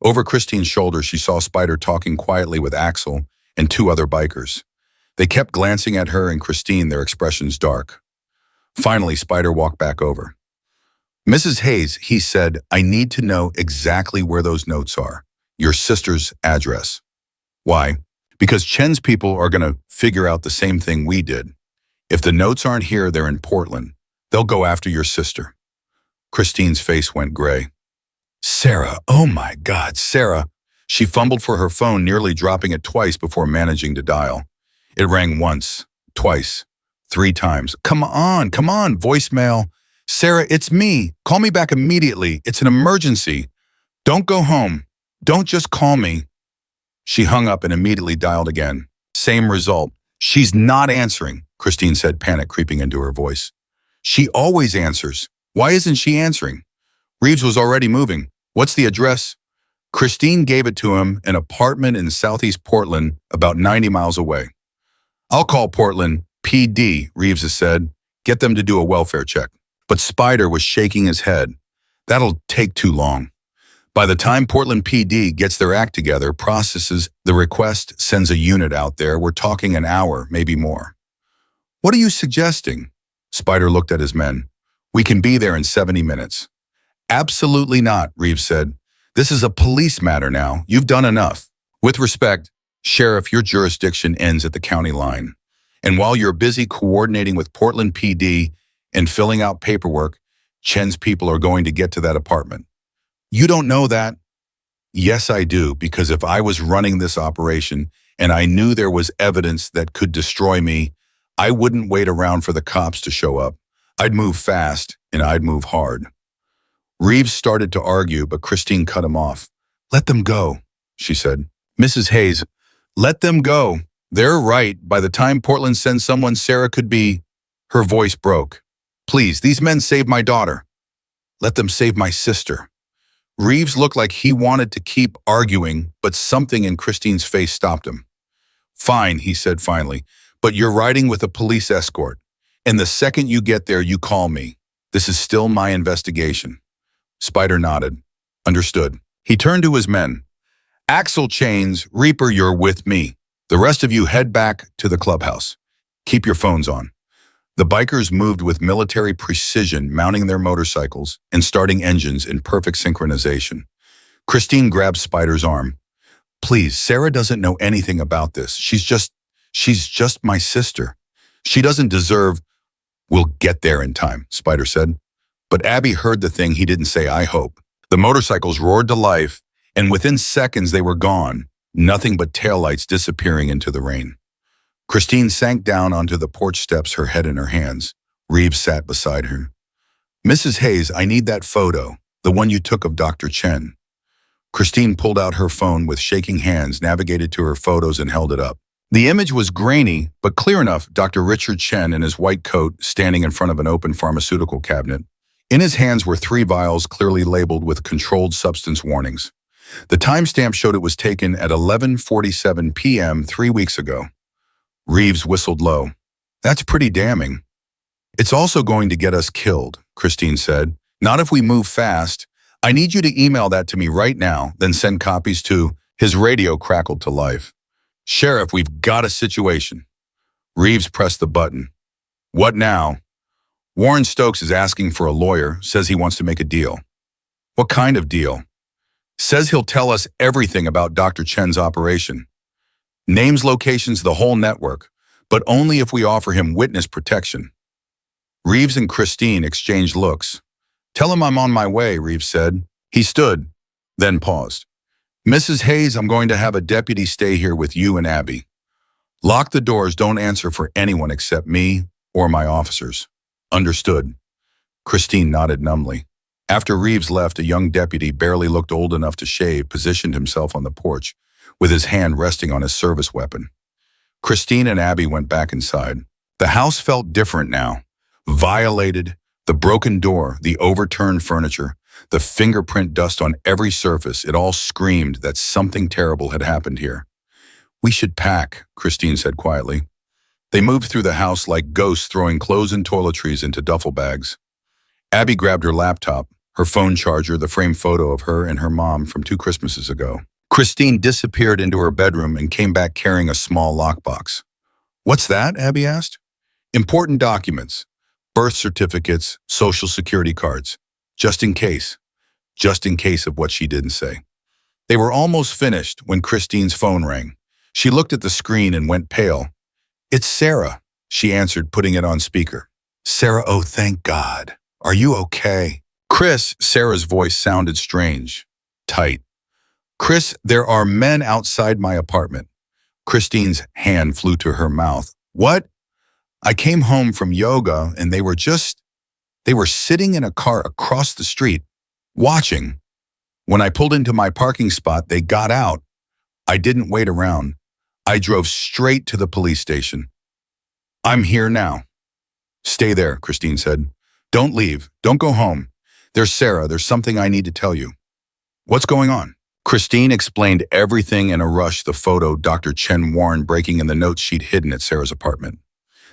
Over Christine's shoulder, she saw Spider talking quietly with Axel and 2 other bikers. They kept glancing at her and Christine, their expressions dark. Finally, Spider walked back over. Mrs. Hayes, he said, I need to know exactly where those notes are. Your sister's address. Why? Because Chen's people are going to figure out the same thing we did. If the notes aren't here, they're in Portland. They'll go after your sister. Christine's face went gray. Sarah, oh my God, Sarah. She fumbled for her phone, nearly dropping it twice before managing to dial. It rang once, twice, 3 times. Come on, voicemail. Sarah, it's me. Call me back immediately. It's an emergency. Don't go home. Don't just call me. She hung up and immediately dialed again. Same result. She's not answering, Christine said, panic creeping into her voice. She always answers. Why isn't she answering? Reeves was already moving. What's the address? Christine gave it to him, an apartment in southeast Portland, about 90 miles away. I'll call Portland PD, Reeves has said. Get them to do a welfare check. But Spider was shaking his head. That'll take too long. By the time Portland PD gets their act together, processes the request, sends a unit out there, we're talking an hour, maybe more. What are you suggesting? Spider looked at his men. We can be there in 70 minutes. Absolutely not, Reeves said. This is a police matter now. You've done enough. With respect, Sheriff, your jurisdiction ends at the county line. And while you're busy coordinating with Portland PD and filling out paperwork, Chen's people are going to get to that apartment. You don't know that? Yes, I do, because if I was running this operation and I knew there was evidence that could destroy me, I wouldn't wait around for the cops to show up. I'd move fast and I'd move hard. Reeves started to argue, but Christine cut him off. Let them go, she said. Mrs. Hayes, let them go. They're right. By the time Portland sends someone, Sarah could be... Her voice broke. Please, these men saved my daughter. Let them save my sister. Reeves looked like he wanted to keep arguing, but something in Christine's face stopped him. Fine, he said finally, but you're riding with a police escort. And the second you get there, you call me. This is still my investigation. Spider nodded. Understood. He turned to his men. Axel Chains, Reaper, you're with me. The rest of you head back to the clubhouse. Keep your phones on. The bikers moved with military precision, mounting their motorcycles and starting engines in perfect synchronization. Christine grabbed Spider's arm. Please, Sarah doesn't know anything about this. She's just my sister. She doesn't deserve. We'll get there in time, Spider said. But Abby heard the thing he didn't say, I hope. The motorcycles roared to life, and within seconds they were gone, nothing but taillights disappearing into the rain. Christine sank down onto the porch steps, her head in her hands. Reeves sat beside her. Mrs. Hayes, I need that photo, the one you took of Dr. Chen. Christine pulled out her phone with shaking hands, navigated to her photos, and held it up. The image was grainy, but clear enough. Dr. Richard Chen in his white coat, standing in front of an open pharmaceutical cabinet. In his hands were 3 vials clearly labeled with controlled substance warnings. The timestamp showed it was taken at 11:47 p.m. 3 weeks ago. Reeves whistled low. That's pretty damning. It's also going to get us killed, Christine said. Not if we move fast. I need you to email that to me right now, then send copies to. His radio crackled to life. Sheriff, we've got a situation. Reeves pressed the button. What now? Warren Stokes is asking for a lawyer, says he wants to make a deal. What kind of deal? Says he'll tell us everything about Dr. Chen's operation. Names, locations, the whole network, but only if we offer him witness protection. Reeves and Christine exchanged looks. Tell him I'm on my way, Reeves said. He stood, then paused. Mrs. Hayes, I'm going to have a deputy stay here with you and Abby. Lock the doors, don't answer for anyone except me or my officers. Understood. Christine nodded numbly. After Reeves left, a young deputy, barely looked old enough to shave, positioned himself on the porch, with his hand resting on his service weapon. Christine and Abby went back inside. The house felt different now. Violated, the broken door, the overturned furniture, the fingerprint dust on every surface, it all screamed that something terrible had happened here. We should pack, Christine said quietly. They moved through the house like ghosts, throwing clothes and toiletries into duffel bags. Abby grabbed her laptop, her phone charger, the framed photo of her and her mom from 2 Christmases ago. Christine disappeared into her bedroom and came back carrying a small lockbox. What's that? Abby asked. Important documents. Birth certificates, social security cards. Just in case of what she didn't say. They were almost finished when Christine's phone rang. She looked at the screen and went pale. It's Sarah, she answered, putting it on speaker. Sarah, oh, thank God. Are you okay? Chris, Sarah's voice sounded strange, tight. Chris, there are men outside my apartment. Christine's hand flew to her mouth. What? I came home from yoga and they were sitting in a car across the street, watching. When I pulled into my parking spot, they got out. I didn't wait around. I drove straight to the police station. I'm here now. Stay there, Christine said. Don't leave. Don't go home. There's Sarah. There's something I need to tell you. What's going on? Christine explained everything in a rush, the photo Dr. Chen Warren breaking in the notes she'd hidden at Sarah's apartment.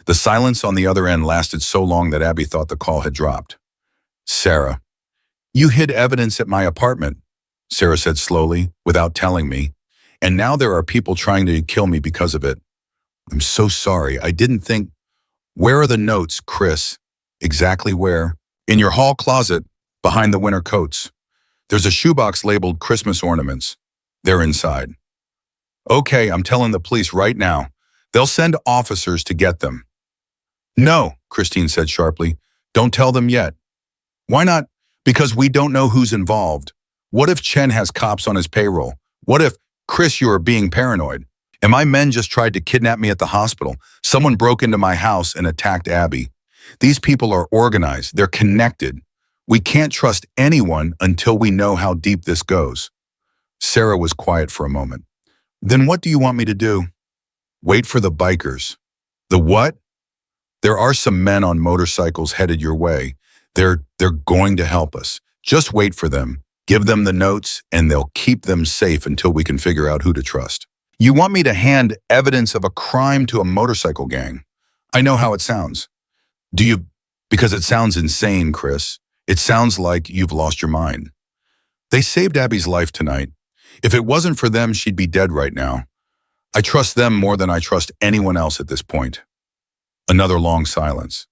The silence on the other end lasted so long that Abby thought the call had dropped. Sarah, you hid evidence at my apartment, Sarah said slowly, without telling me, and now there are people trying to kill me because of it. I'm so sorry. I didn't think. Where are the notes, Chris? Exactly where? In your hall closet, behind the winter coats. There's a shoebox labeled Christmas ornaments. They're inside. Okay, I'm telling the police right now. They'll send officers to get them. No, Christine said sharply. Don't tell them yet. Why not? Because we don't know who's involved. What if Chen has cops on his payroll? What if, Chris, you are being paranoid? And my men just tried to kidnap me at the hospital. Someone broke into my house and attacked Abby. These people are organized. They're connected. We can't trust anyone until we know how deep this goes. Sarah was quiet for a moment. Then what do you want me to do? Wait for the bikers. The what? There are some men on motorcycles headed your way. They're going to help us. Just wait for them. Give them the notes, and they'll keep them safe until we can figure out who to trust. You want me to hand evidence of a crime to a motorcycle gang? I know how it sounds. Do you? Because it sounds insane, Chris. It sounds like you've lost your mind. They saved Abby's life tonight. If it wasn't for them, she'd be dead right now. I trust them more than I trust anyone else at this point. Another long silence.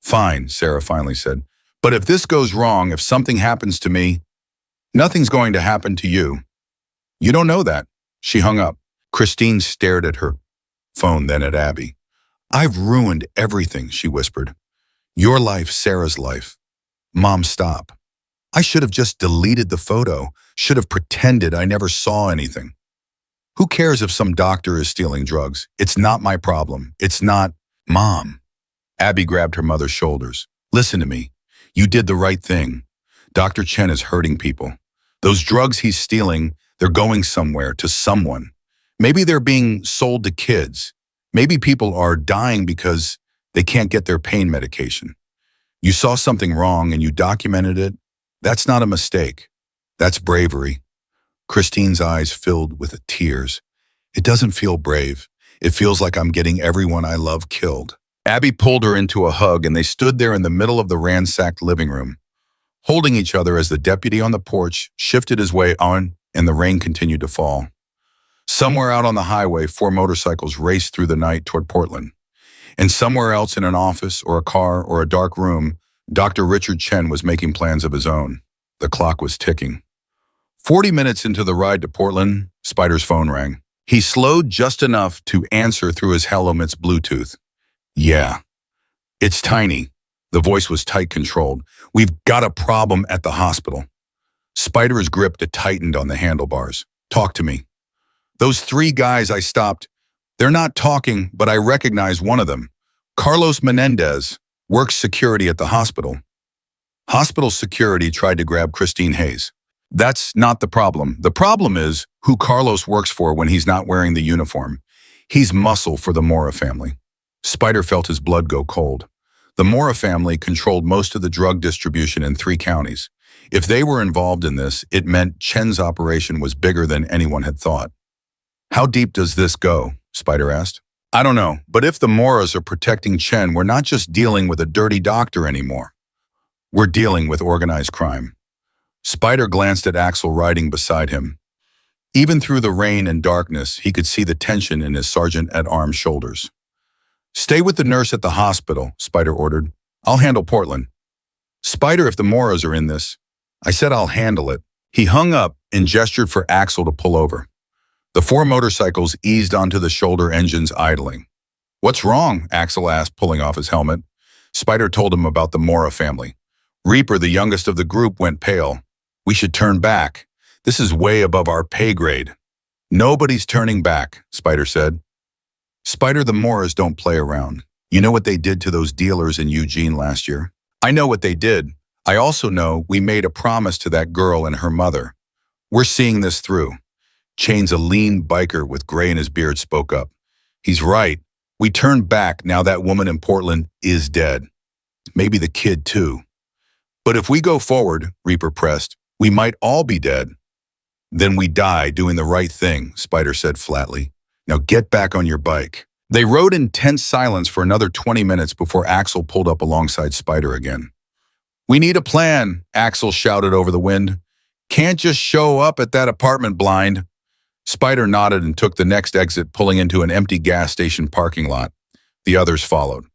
Fine, Sarah finally said. But if this goes wrong, if something happens to me, nothing's going to happen to you. You don't know that. She hung up. Christine stared at her phone, then at Abby. I've ruined everything, she whispered. Your life, Sarah's life. Mom, stop. I should have just deleted the photo, should have pretended I never saw anything. Who cares if some doctor is stealing drugs? It's not my problem. It's not. Mom. Abby grabbed her mother's shoulders. Listen to me. You did the right thing. Dr. Chen is hurting people. Those drugs he's stealing, they're going somewhere, to someone. Maybe they're being sold to kids. Maybe people are dying because they can't get their pain medication. You saw something wrong and you documented it. That's not a mistake. That's bravery. Christine's eyes filled with tears. It doesn't feel brave. It feels like I'm getting everyone I love killed. Abby pulled her into a hug and they stood there in the middle of the ransacked living room, holding each other as the deputy on the porch shifted his way on and the rain continued to fall. Somewhere out on the highway, 4 motorcycles raced through the night toward Portland. And somewhere else in an office or a car or a dark room, Dr. Richard Chen was making plans of his own. The clock was ticking. 40 minutes into the ride to Portland, Spider's phone rang. He slowed just enough to answer through his helmet's Bluetooth. Yeah. It's Tiny. The voice was tight-controlled. We've got a problem at the hospital. Spider's grip tightened on the handlebars. Talk to me. Those 3 guys I stopped, they're not talking, but I recognize one of them. Carlos Menendez works security at the hospital. Hospital security tried to grab Christine Hayes. That's not the problem. The problem is who Carlos works for when he's not wearing the uniform. He's muscle for the Mora family. Spider felt his blood go cold. The Mora family controlled most of the drug distribution in 3 counties. If they were involved in this, it meant Chen's operation was bigger than anyone had thought. How deep does this go? Spider asked. I don't know, but if the Moras are protecting Chen, we're not just dealing with a dirty doctor anymore. We're dealing with organized crime. Spider glanced at Axel riding beside him. Even through the rain and darkness, he could see the tension in his sergeant-at-arms shoulders. Stay with the nurse at the hospital, Spider ordered. I'll handle Portland. Spider, if the Moras are in this. I said I'll handle it. He hung up and gestured for Axel to pull over. The 4 motorcycles eased onto the shoulder engines idling. What's wrong? Axel asked, pulling off his helmet. Spider told him about the Mora family. Reaper, the youngest of the group, went pale. We should turn back. This is way above our pay grade. Nobody's turning back, Spider said. Spider, the Moras don't play around. You know what they did to those dealers in Eugene last year? I know what they did. I also know we made a promise to that girl and her mother. We're seeing this through. Chain's a lean biker with gray in his beard spoke up. He's right. We turned back now that woman in Portland is dead. Maybe the kid too. But if we go forward, Reaper pressed, we might all be dead. Then we die doing the right thing, Spider said flatly. Now get back on your bike. They rode in tense silence for another 20 minutes before Axel pulled up alongside Spider again. We need a plan, Axel shouted over the wind. Can't just show up at that apartment blind. Spider nodded and took the next exit, pulling into an empty gas station parking lot. The others followed.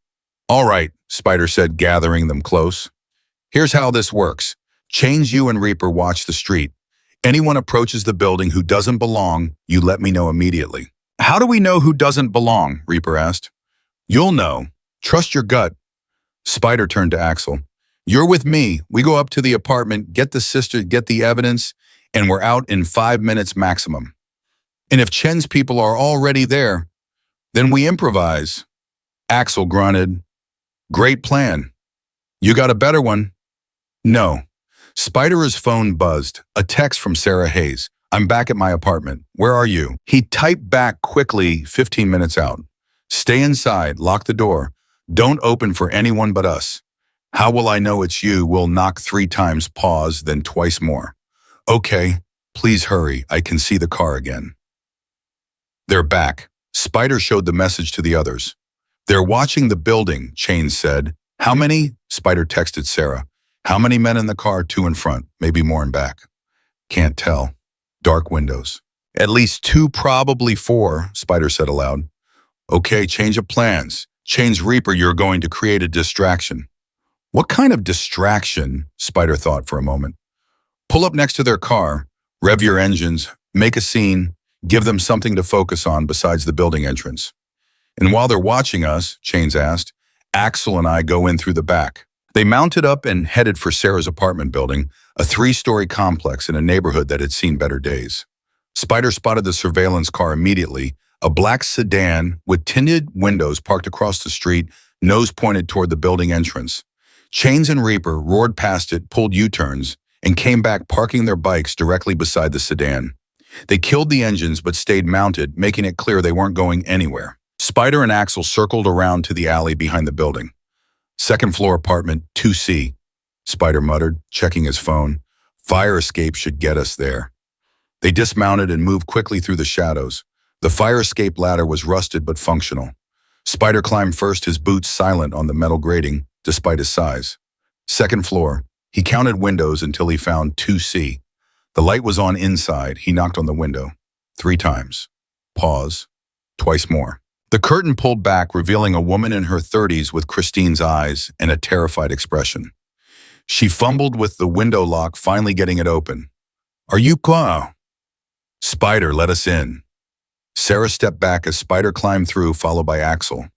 All right, Spider said, gathering them close. Here's how this works. Chains, you and Reaper watch the street. Anyone approaches the building who doesn't belong, you let me know immediately. How do we know who doesn't belong? Reaper asked. You'll know. Trust your gut. Spider turned to Axel. You're with me. We go up to the apartment, get the sister, get the evidence, and we're out in 5 minutes maximum. And if Chen's people are already there, then we improvise. Axel grunted. Great plan. You got a better one? No. Spider's phone buzzed. A text from Sarah Hayes. I'm back at my apartment. Where are you? He typed back quickly 15 minutes out. Stay inside. Lock the door. Don't open for anyone but us. How will I know it's you? Will knock 3 times, pause, then twice more. Okay, please hurry. I can see the car again. They're back. Spider showed the message to the others. They're watching the building, Chains said. How many? Spider texted Sarah. How many men in the car? 2 in front, maybe more in back. Can't tell. Dark windows. At least 2, probably 4, Spider said aloud. Okay, change of plans. Chains Reaper, you're going to create a distraction. What kind of distraction? Spider thought for a moment. Pull up next to their car, rev your engines, make a scene, give them something to focus on besides the building entrance. And while they're watching us, Chains asked, Axel and I go in through the back. They mounted up and headed for Sarah's apartment building, a 3-story complex in a neighborhood that had seen better days. Spider spotted the surveillance car immediately, a black sedan with tinted windows parked across the street, nose pointed toward the building entrance. Chains and Reaper roared past it, pulled U-turns, and came back parking their bikes directly beside the sedan. They killed the engines but stayed mounted, making it clear they weren't going anywhere. Spider and Axel circled around to the alley behind the building. Second floor apartment 2C, Spider muttered, checking his phone. Fire escape should get us there. They dismounted and moved quickly through the shadows. The fire escape ladder was rusted but functional. Spider climbed first, his boots silent on the metal grating, despite his size. Second floor, he counted windows until he found 2C. The light was on inside. He knocked on the window. 3 times. Pause. Twice more. The curtain pulled back, revealing a woman in her 30s with Christine's eyes and a terrified expression. She fumbled with the window lock, finally getting it open. Are you qua? Spider, let us in. Sarah stepped back as Spider climbed through, followed by Axel.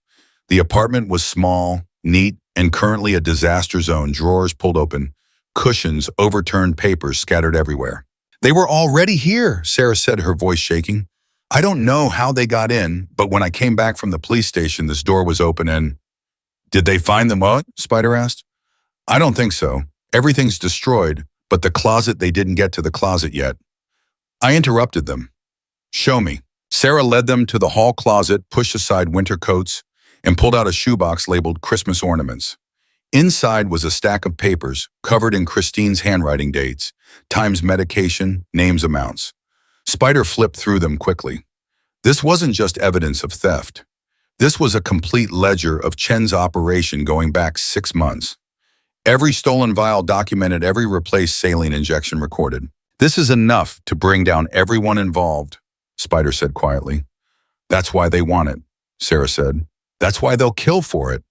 The apartment was small, neat, and currently a disaster zone. Drawers pulled open, cushions, overturned papers scattered everywhere. They were already here, Sarah said, her voice shaking. I don't know how they got in, but when I came back from the police station, this door was open and... Did they find them what? Spider asked. I don't think so. Everything's destroyed, but the closet, they didn't get to the closet yet. I interrupted them. Show me. Sarah led them to the hall closet, pushed aside winter coats, and pulled out a shoebox labeled Christmas ornaments. Inside was a stack of papers covered in Christine's handwriting, dates, times, medication, names, amounts. Spider flipped through them quickly. This wasn't just evidence of theft. This was a complete ledger of Chen's operation going back 6 months. Every stolen vial documented, every replaced saline injection recorded. This is enough to bring down everyone involved, Spider said quietly. That's why they want it, Sarah said. That's why they'll kill for it.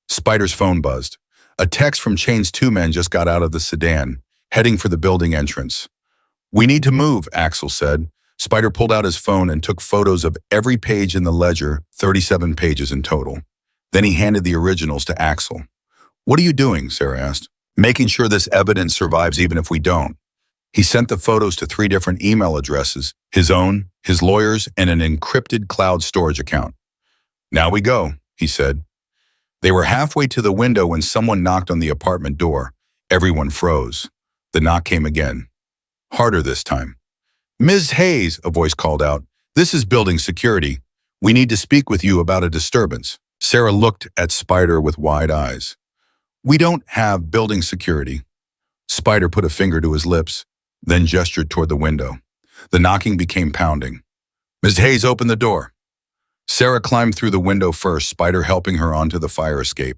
Spider's phone buzzed. A text from Chain's 2 men just got out of the sedan, heading for the building entrance. We need to move, Axel said. Spider pulled out his phone and took photos of every page in the ledger, 37 pages in total. Then he handed the originals to Axel. What are you doing? Sarah asked. Making sure this evidence survives even if we don't. He sent the photos to 3 different email addresses, his own, his lawyer's, and an encrypted cloud storage account. Now we go, he said. They were halfway to the window when someone knocked on the apartment door. Everyone froze. The knock came again. Harder this time. Ms. Hayes, a voice called out. This is building security. We need to speak with you about a disturbance. Sarah looked at Spider with wide eyes. We don't have building security. Spider put a finger to his lips, then gestured toward the window. The knocking became pounding. Ms. Hayes, open the door. Sarah climbed through the window first, Spider helping her onto the fire escape.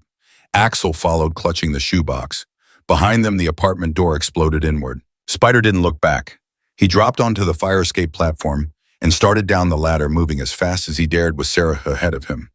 Axel followed, clutching the shoebox. Behind them, the apartment door exploded inward. Spider didn't look back. He dropped onto the fire escape platform and started down the ladder, moving as fast as he dared with Sarah ahead of him.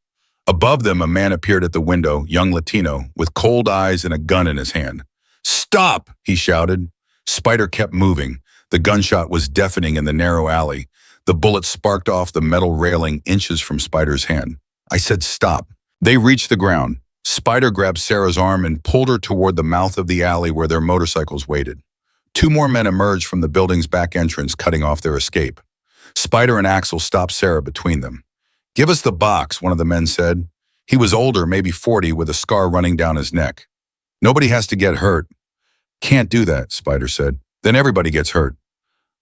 Above them, a man appeared at the window, young Latino, with cold eyes and a gun in his hand. Stop, he shouted. Spider kept moving. The gunshot was deafening in the narrow alley. The bullet sparked off the metal railing inches from Spider's hand. I said stop. They reached the ground. Spider grabbed Sarah's arm and pulled her toward the mouth of the alley where their motorcycles waited. 2 more men emerged from the building's back entrance, cutting off their escape. Spider and Axel stopped Sarah between them. Give us the box, one of the men said. He was older, maybe 40, with a scar running down his neck. Nobody has to get hurt. Can't do that, Spider said. Then everybody gets hurt.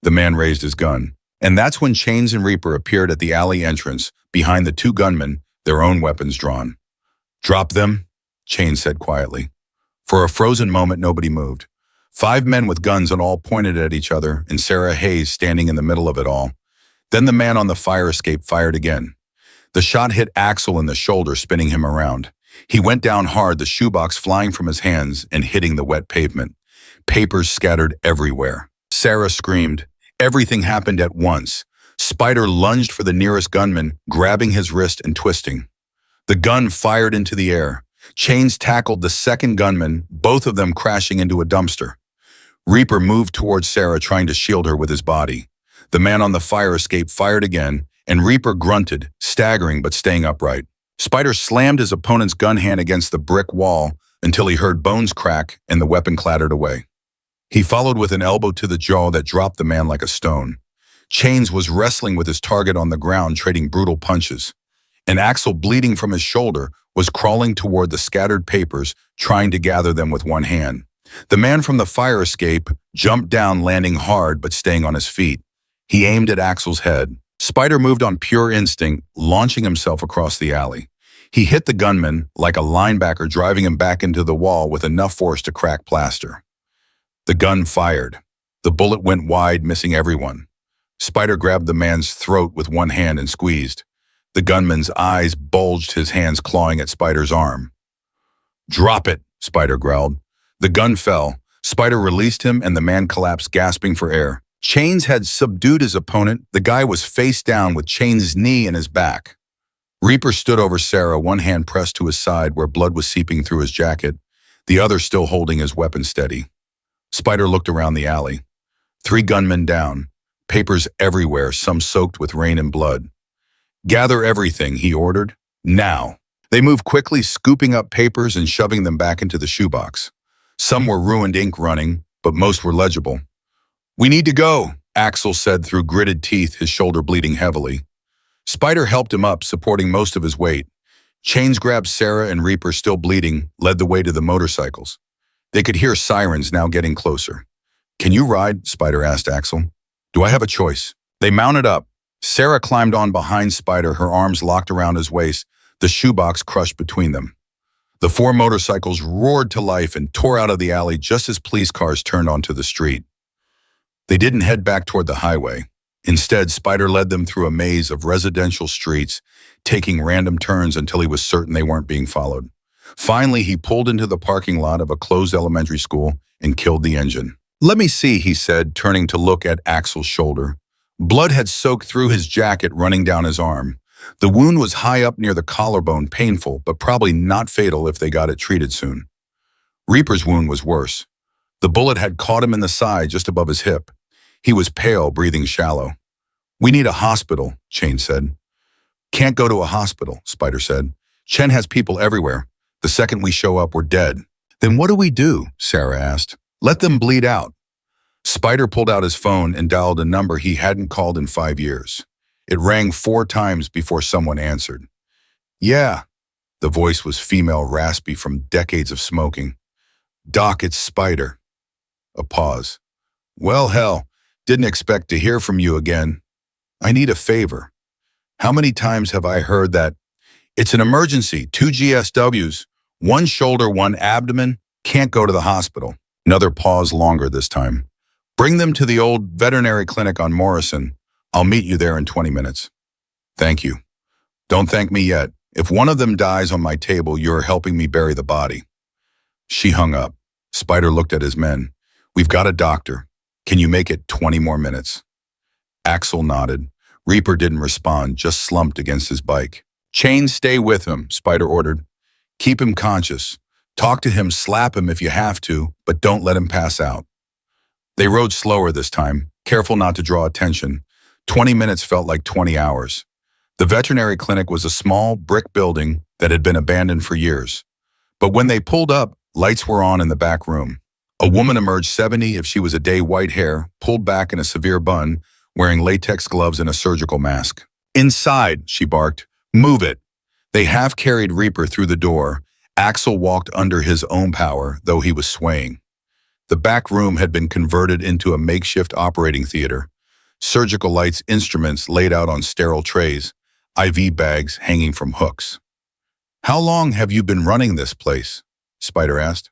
The man raised his gun. And that's when Chains and Reaper appeared at the alley entrance, behind the 2 gunmen, their own weapons drawn. Drop them, Chains said quietly. For a frozen moment, nobody moved. 5 men with guns and all pointed at each other, and Sarah Hayes standing in the middle of it all. Then the man on the fire escape fired again. The shot hit Axel in the shoulder, spinning him around. He went down hard, the shoebox flying from his hands and hitting the wet pavement. Papers scattered everywhere. Sarah screamed. Everything happened at once. Spider lunged for the nearest gunman, grabbing his wrist and twisting. The gun fired into the air. Chains tackled the second gunman, both of them crashing into a dumpster. Reaper moved towards Sarah, trying to shield her with his body. The man on the fire escape fired again, and Reaper grunted, staggering but staying upright. Spider slammed his opponent's gun hand against the brick wall until he heard bones crack and the weapon clattered away. He followed with an elbow to the jaw that dropped the man like a stone. Chains was wrestling with his target on the ground, trading brutal punches. And Axel, bleeding from his shoulder, was crawling toward the scattered papers, trying to gather them with one hand. The man from the fire escape jumped down, landing hard but staying on his feet. He aimed at Axel's head. Spider moved on pure instinct, launching himself across the alley. He hit the gunman like a linebacker, driving him back into the wall with enough force to crack plaster. The gun fired. The bullet went wide, missing everyone. Spider grabbed the man's throat with one hand and squeezed. The gunman's eyes bulged, his hands clawing at Spider's arm. "Drop it," Spider growled. The gun fell. Spider released him and the man collapsed, gasping for air. Chains had subdued his opponent. The guy was face down with Chains' knee in his back. Reaper stood over Sarah, one hand pressed to his side where blood was seeping through his jacket, the other still holding his weapon steady. Spider looked around the alley. 3 gunmen down, papers everywhere, some soaked with rain and blood. "Gather everything," he ordered. "Now." They moved quickly, scooping up papers and shoving them back into the shoebox. Some were ruined ink running, but most were legible. "We need to go," Axel said through gritted teeth, his shoulder bleeding heavily. Spider helped him up, supporting most of his weight. Chains grabbed Sarah, and Reaper, still bleeding, led the way to the motorcycles. They could hear sirens now getting closer. "Can you ride?" Spider asked Axel. "Do I have a choice?" They mounted up. Sarah climbed on behind Spider, her arms locked around his waist, the shoebox crushed between them. The 4 motorcycles roared to life and tore out of the alley just as police cars turned onto the street. They didn't head back toward the highway. Instead, Spider led them through a maze of residential streets, taking random turns until he was certain they weren't being followed. Finally, he pulled into the parking lot of a closed elementary school and killed the engine. "Let me see," he said, turning to look at Axel's shoulder. Blood had soaked through his jacket, running down his arm. The wound was high up near the collarbone, painful, but probably not fatal if they got it treated soon. Reaper's wound was worse. The bullet had caught him in the side, just above his hip. He was pale, breathing shallow. "We need a hospital," Chain said. "Can't go to a hospital," Spider said. "Chen has people everywhere. The second we show up, we're dead." "Then what do we do?" Sarah asked. "Let them bleed out." Spider pulled out his phone and dialed a number he hadn't called in 5 years. It rang 4 times before someone answered. "Yeah." The voice was female, raspy from decades of smoking. "Doc, it's Spider." A pause. "Well, hell, didn't expect to hear from you again. I need a favor." "How many times have I heard that?" "It's an emergency, 2 GSWs, 1 shoulder, 1 abdomen, can't go to the hospital." Another pause, longer this time. "Bring them to the old veterinary clinic on Morrison. I'll meet you there in 20 minutes. "Thank you." "Don't thank me yet. If one of them dies on my table, you're helping me bury the body." She hung up. Spider looked at his men. "We've got a doctor. Can you make it 20 more minutes?" Axel nodded. Reaper didn't respond, just slumped against his bike. "Chain, stay with him," Spider ordered. "Keep him conscious. Talk to him, slap him if you have to, but don't let him pass out." They rode slower this time, careful not to draw attention. 20 minutes felt like 20 hours. The veterinary clinic was a small brick building that had been abandoned for years. But when they pulled up, lights were on in the back room. A woman emerged, 70 if she was a day, white hair, pulled back in a severe bun, wearing latex gloves and a surgical mask. "Inside," she barked. "Move it." They half-carried Reaper through the door. Axel walked under his own power, though he was swaying. The back room had been converted into a makeshift operating theater. Surgical lights, instruments laid out on sterile trays, IV bags hanging from hooks. "How long have you been running this place?" Spider asked.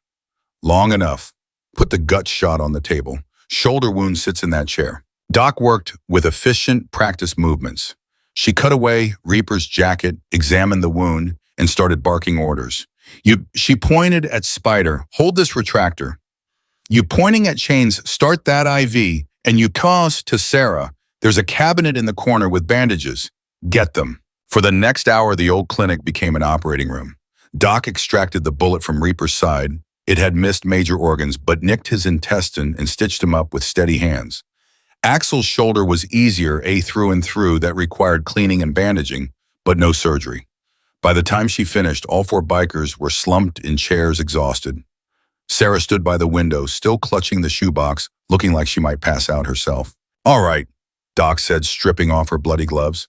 Long enough. Put the gut shot on the table. Shoulder wound sits in that chair. Doc worked with efficient practice movements. She cut away Reaper's jacket, examined the wound, and started barking orders. She pointed at Spider. Hold this retractor. You pointing at Chains, start that IV, and you toss to Sarah. There's a cabinet in the corner with bandages. Get them. For the next hour, the old clinic became an operating room. Doc extracted the bullet from Reaper's side. It had missed major organs, but nicked his intestine and stitched him up with steady hands. Axel's shoulder was easier, a through and through, that required cleaning and bandaging, but no surgery. By the time she finished, all four bikers were slumped in chairs, exhausted. Sarah stood by the window, still clutching the shoebox, looking like she might pass out herself. All right, Doc said, stripping off her bloody gloves.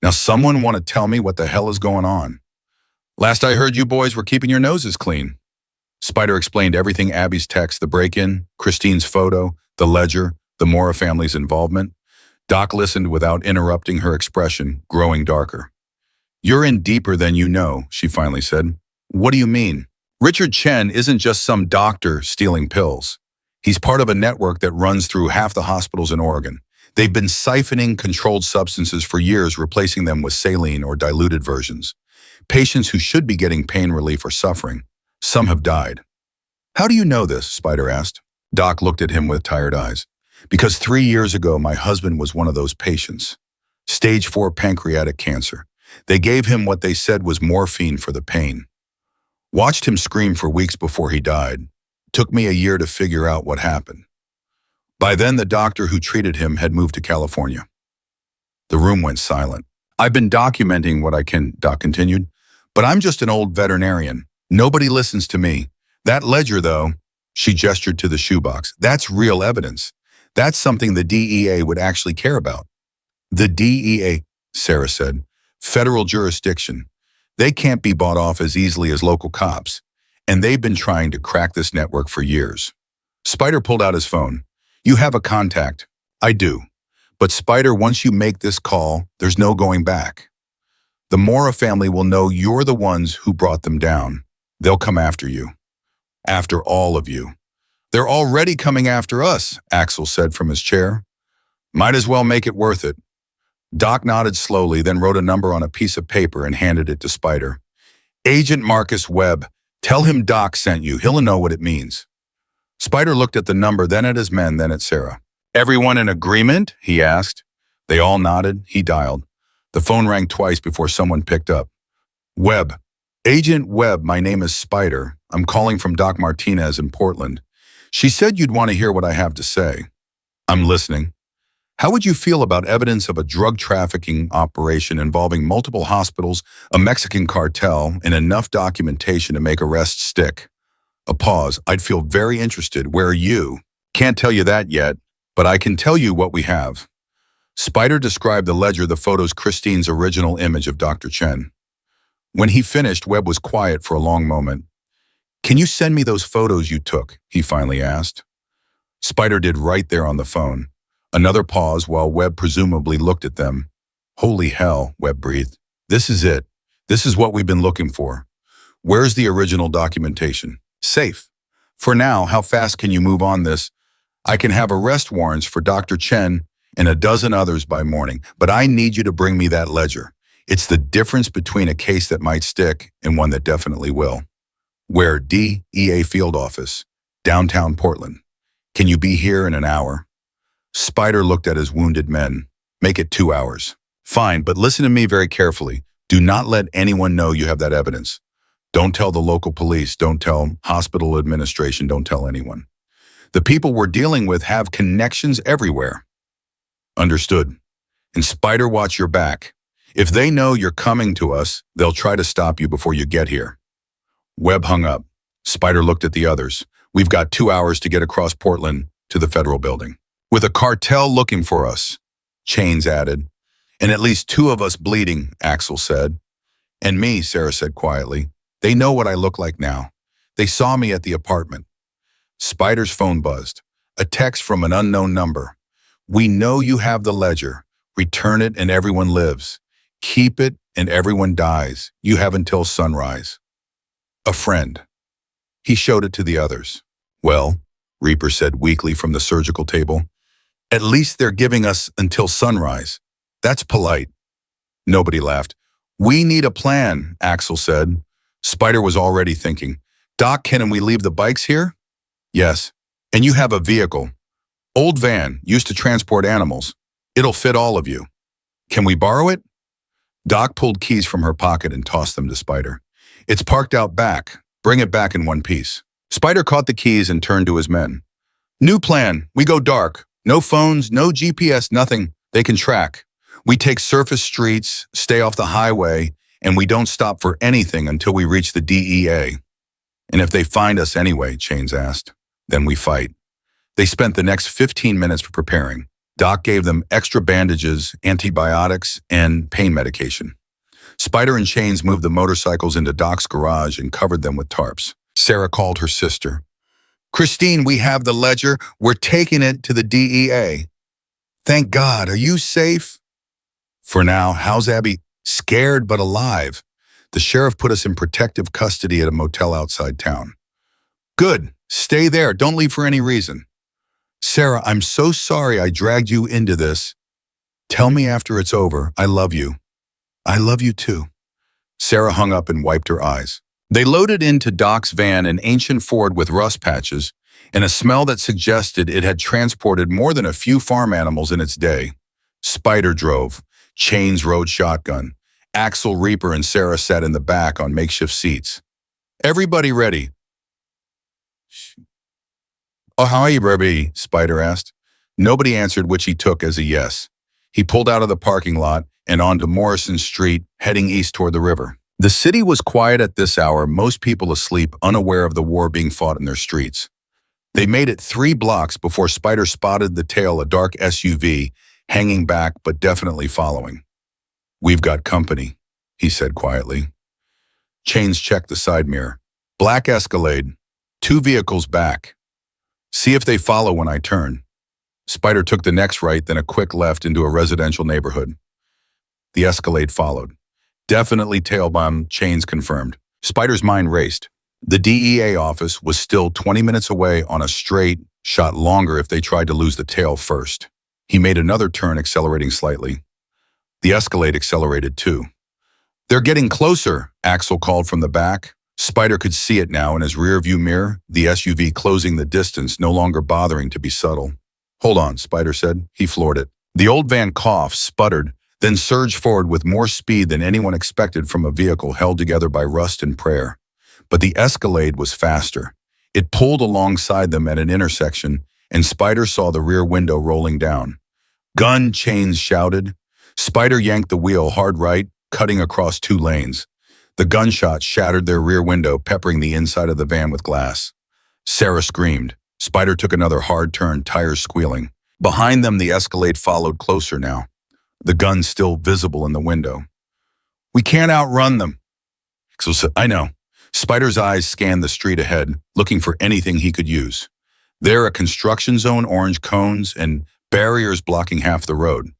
Now someone want to tell me what the hell is going on? Last I heard, you boys were keeping your noses clean. Spider explained everything: Abby's text, the break-in, Christine's photo, the ledger, the Mora family's involvement. Doc listened without interrupting, her expression growing darker. You're in deeper than you know, she finally said. What do you mean? Richard Chen isn't just some doctor stealing pills. He's part of a network that runs through half the hospitals in Oregon. They've been siphoning controlled substances for years, replacing them with saline or diluted versions. Patients who should be getting pain relief are suffering. Some have died. How do you know this? Spider asked. Doc looked at him with tired eyes. Because 3 years ago, my husband was one of those patients. Stage 4 pancreatic cancer. They gave him what they said was morphine for the pain. Watched him scream for weeks before he died. Took me a year to figure out what happened. By then, the doctor who treated him had moved to California. The room went silent. I've been documenting what I can, Doc continued, but I'm just an old veterinarian. Nobody listens to me. That ledger, though, she gestured to the shoebox, that's real evidence. That's something the DEA would actually care about. The DEA, Sarah said, federal jurisdiction. They can't be bought off as easily as local cops, and they've been trying to crack this network for years. Spider pulled out his phone. You have a contact. I do. But Spider, once you make this call, there's no going back. The Mora family will know you're the ones who brought them down. They'll come after you. After all of you. They're already coming after us, Axel said from his chair. Might as well make it worth it. Doc nodded slowly, then wrote a number on a piece of paper and handed it to Spider. Agent Marcus Webb. Tell him Doc sent you. He'll know what it means. Spider looked at the number, then at his men, then at Sarah. Everyone in agreement? He asked. They all nodded. He dialed. The phone rang twice before someone picked up. Webb. Agent Webb, my name is Spider. I'm calling from Doc Martinez in Portland. She said you'd want to hear what I have to say. I'm listening. How would you feel about evidence of a drug trafficking operation involving multiple hospitals, a Mexican cartel, and enough documentation to make arrests stick? A pause. I'd feel very interested. Where are you? Can't tell you that yet, but I can tell you what we have. Spider described the ledger, the photos, Christine's original image of Dr. Chen. When he finished, Webb was quiet for a long moment. Can you send me those photos you took? He finally asked. Spider did right there on the phone. Another pause while Webb presumably looked at them. Holy hell, Webb breathed. This is it. This is what we've been looking for. Where's the original documentation? Safe. For now, how fast can you move on this? I can have arrest warrants for Dr. Chen and a dozen others by morning, but I need you to bring me that ledger. It's the difference between a case that might stick and one that definitely will. Where? DEA field office, downtown Portland. Can you be here in an hour? Spider looked at his wounded men. Make it 2 hours. Fine, but listen to me very carefully. Do not let anyone know you have that evidence. Don't tell the local police. Don't tell hospital administration. Don't tell anyone. The people we're dealing with have connections everywhere. Understood. And Spider, watch your back. If they know you're coming to us, they'll try to stop you before you get here. Webb hung up. Spider looked at the others. We've got 2 hours to get across Portland to the federal building. With a cartel looking for us, Chains added. And at least 2 of us bleeding, Axel said. And me, Sarah said quietly. They know what I look like now. They saw me at the apartment. Spider's phone buzzed. A text from an unknown number. We know you have the ledger. Return it and everyone lives. Keep it and everyone dies. You have until sunrise. A friend. He showed it to the others. Well, Reaper said weakly from the surgical table, at least they're giving us until sunrise. That's polite. Nobody laughed. We need a plan, Axel said. Spider was already thinking, Doc, can we leave the bikes here? Yes. And you have a vehicle. Old van, used to transport animals. It'll fit all of you. Can we borrow it? Doc pulled keys from her pocket and tossed them to Spider. It's parked out back. Bring it back in one piece. Spider caught the keys and turned to his men. New plan. We go dark. No phones, no GPS, nothing they can track. We take surface streets, stay off the highway, and we don't stop for anything until we reach the DEA. And if they find us anyway, Chains asked, then we fight. They spent the next 15 minutes preparing. Doc gave them extra bandages, antibiotics, and pain medication. Spider and Chains moved the motorcycles into Doc's garage and covered them with tarps. Sarah called her sister. Christine, we have the ledger. We're taking it to the DEA. Thank God. Are you safe? For now, how's Abby? Scared but alive. The sheriff put us in protective custody at a motel outside town. Good. Stay there. Don't leave for any reason. Sarah, I'm so sorry I dragged you into this. Tell me after it's over. I love you. I love you too. Sarah hung up and wiped her eyes. They loaded into Doc's van an ancient Ford with rust patches and a smell that suggested it had transported more than a few farm animals in its day. Spider drove. Chains rode shotgun. Axel, Reaper, and Sarah sat in the back on makeshift seats. Everybody ready? Oh, how are you, baby? Spider asked. Nobody answered, which he took as a yes. He pulled out of the parking lot and onto Morrison Street, heading east toward the river. The city was quiet at this hour, most people asleep, unaware of the war being fought in their streets. They made it 3 blocks before Spider spotted the tail a dark SUV, hanging back but definitely following. We've got company, he said quietly. Chains checked the side mirror. Black Escalade, 2 vehicles back. See if they follow when I turn. Spider took the next right, then a quick left into a residential neighborhood. The Escalade followed. Definitely tail bomb, Chains confirmed. Spider's mind raced. The DEA office was still 20 minutes away on a straight, shot longer if they tried to lose the tail first. He made another turn, accelerating slightly. The Escalade accelerated too. They're getting closer, Axel called from the back. Spider could see it now in his rearview mirror, the SUV closing the distance, no longer bothering to be subtle. Hold on, Spider said. He floored it. The old van coughed, sputtered, then surged forward with more speed than anyone expected from a vehicle held together by rust and prayer. But the Escalade was faster. It pulled alongside them at an intersection, and Spider saw the rear window rolling down. Gun, Chains shouted. Spider yanked the wheel hard right, cutting across 2 lanes. The gunshot shattered their rear window, peppering the inside of the van with glass. Sarah screamed. Spider took another hard turn, tires squealing. Behind them, the Escalade followed closer now, the gun still visible in the window. We can't outrun them. Axel said, I know. Spider's eyes scanned the street ahead, looking for anything he could use. There, a construction zone, orange cones, and barriers blocking half the road.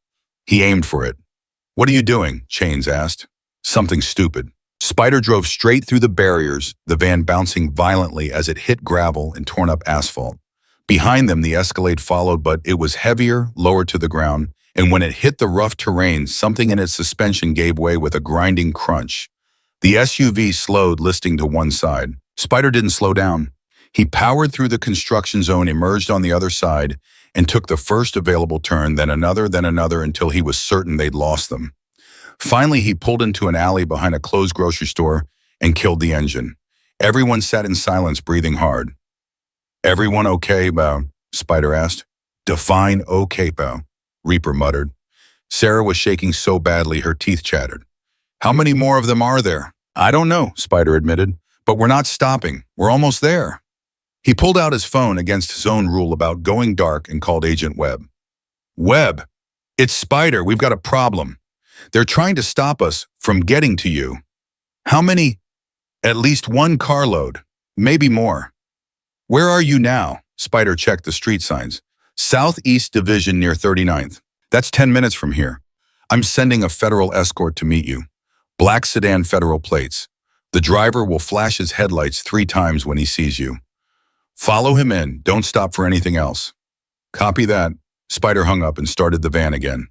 He aimed for it. What are you doing? Chains asked. Something stupid. Spider drove straight through the barriers, the van bouncing violently as it hit gravel and torn up asphalt. Behind them, the Escalade followed, but it was heavier, lower to the ground, and when it hit the rough terrain, something in its suspension gave way with a grinding crunch. The SUV slowed, listing to one side. Spider didn't slow down. He powered through the construction zone, emerged on the other side, and took the first available turn, then another, until he was certain they'd lost them. Finally, he pulled into an alley behind a closed grocery store and killed the engine. Everyone sat in silence, breathing hard. Everyone okay, Bow? Spider asked. Define okay, Bow, Reaper muttered. Sarah was shaking so badly her teeth chattered. How many more of them are there? I don't know, Spider admitted, but we're not stopping. We're almost there. He pulled out his phone against his own rule about going dark and called Agent Webb. Webb, it's Spider. We've got a problem. They're trying to stop us from getting to you. How many? At least 1 carload, maybe more. Where are you now? Spider checked the street signs. Southeast Division near 39th. That's 10 minutes from here. I'm sending a federal escort to meet you. Black sedan, federal plates. The driver will flash his headlights 3 times when he sees you. Follow him in. Don't stop for anything else. Copy that. Spider hung up and started the van again.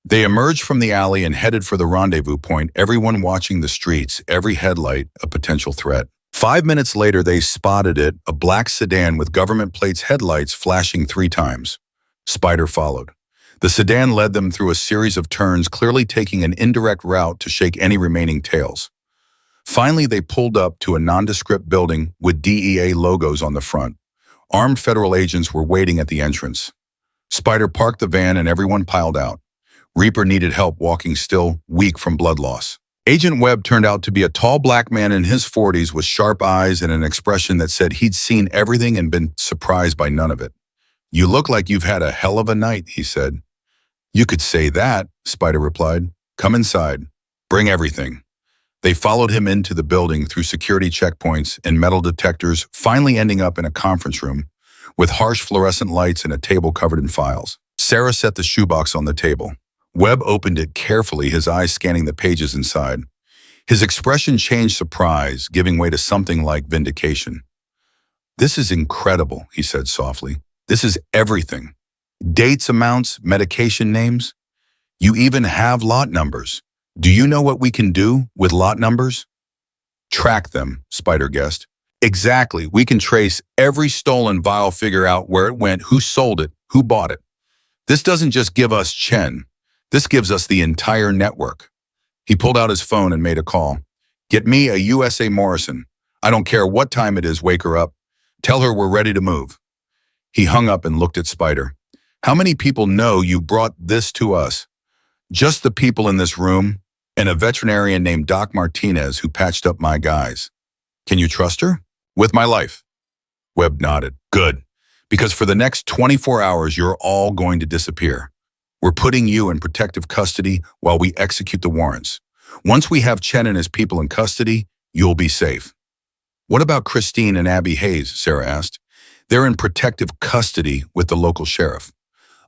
They emerged from the alley and headed for the rendezvous point, everyone watching the streets, every headlight a potential threat. 5 minutes later, they spotted it, a black sedan with government plates headlights flashing 3 times. Spider followed. The sedan led them through a series of turns, clearly taking an indirect route to shake any remaining tails. Finally, they pulled up to a nondescript building with DEA logos on the front. Armed federal agents were waiting at the entrance. Spider parked the van and everyone piled out. Reaper needed help walking still, weak from blood loss. Agent Webb turned out to be a tall black man in his 40s with sharp eyes and an expression that said he'd seen everything and been surprised by none of it. "You look like you've had a hell of a night," he said. "You could say that," Spider replied. "Come inside. Bring everything." They followed him into the building through security checkpoints and metal detectors, finally ending up in a conference room with harsh fluorescent lights and a table covered in files. Sarah set the shoebox on the table. Webb opened it carefully, his eyes scanning the pages inside. His expression changed surprise, giving way to something like vindication. "This is incredible," he said softly. "This is everything. Dates, amounts, medication names. You even have lot numbers. Do you know what we can do with lot numbers?" "Track them," Spider guessed. "Exactly. We can trace every stolen vial, figure out where it went, who sold it, who bought it. This doesn't just give us Chen. This gives us the entire network." He pulled out his phone and made a call. "Get me a USA Morrison. I don't care what time it is, wake her up. Tell her we're ready to move." He hung up and looked at Spider. "How many people know you brought this to us?" "Just the people in this room, and a veterinarian named Doc Martinez who patched up my guys." "Can you trust her?" "With my life." Webb nodded. "Good. Because for the next 24 hours, you're all going to disappear. We're putting you in protective custody while we execute the warrants. Once we have Chen and his people in custody, you'll be safe." "What about Christine and Abby Hayes?" Sarah asked. "They're in protective custody with the local sheriff."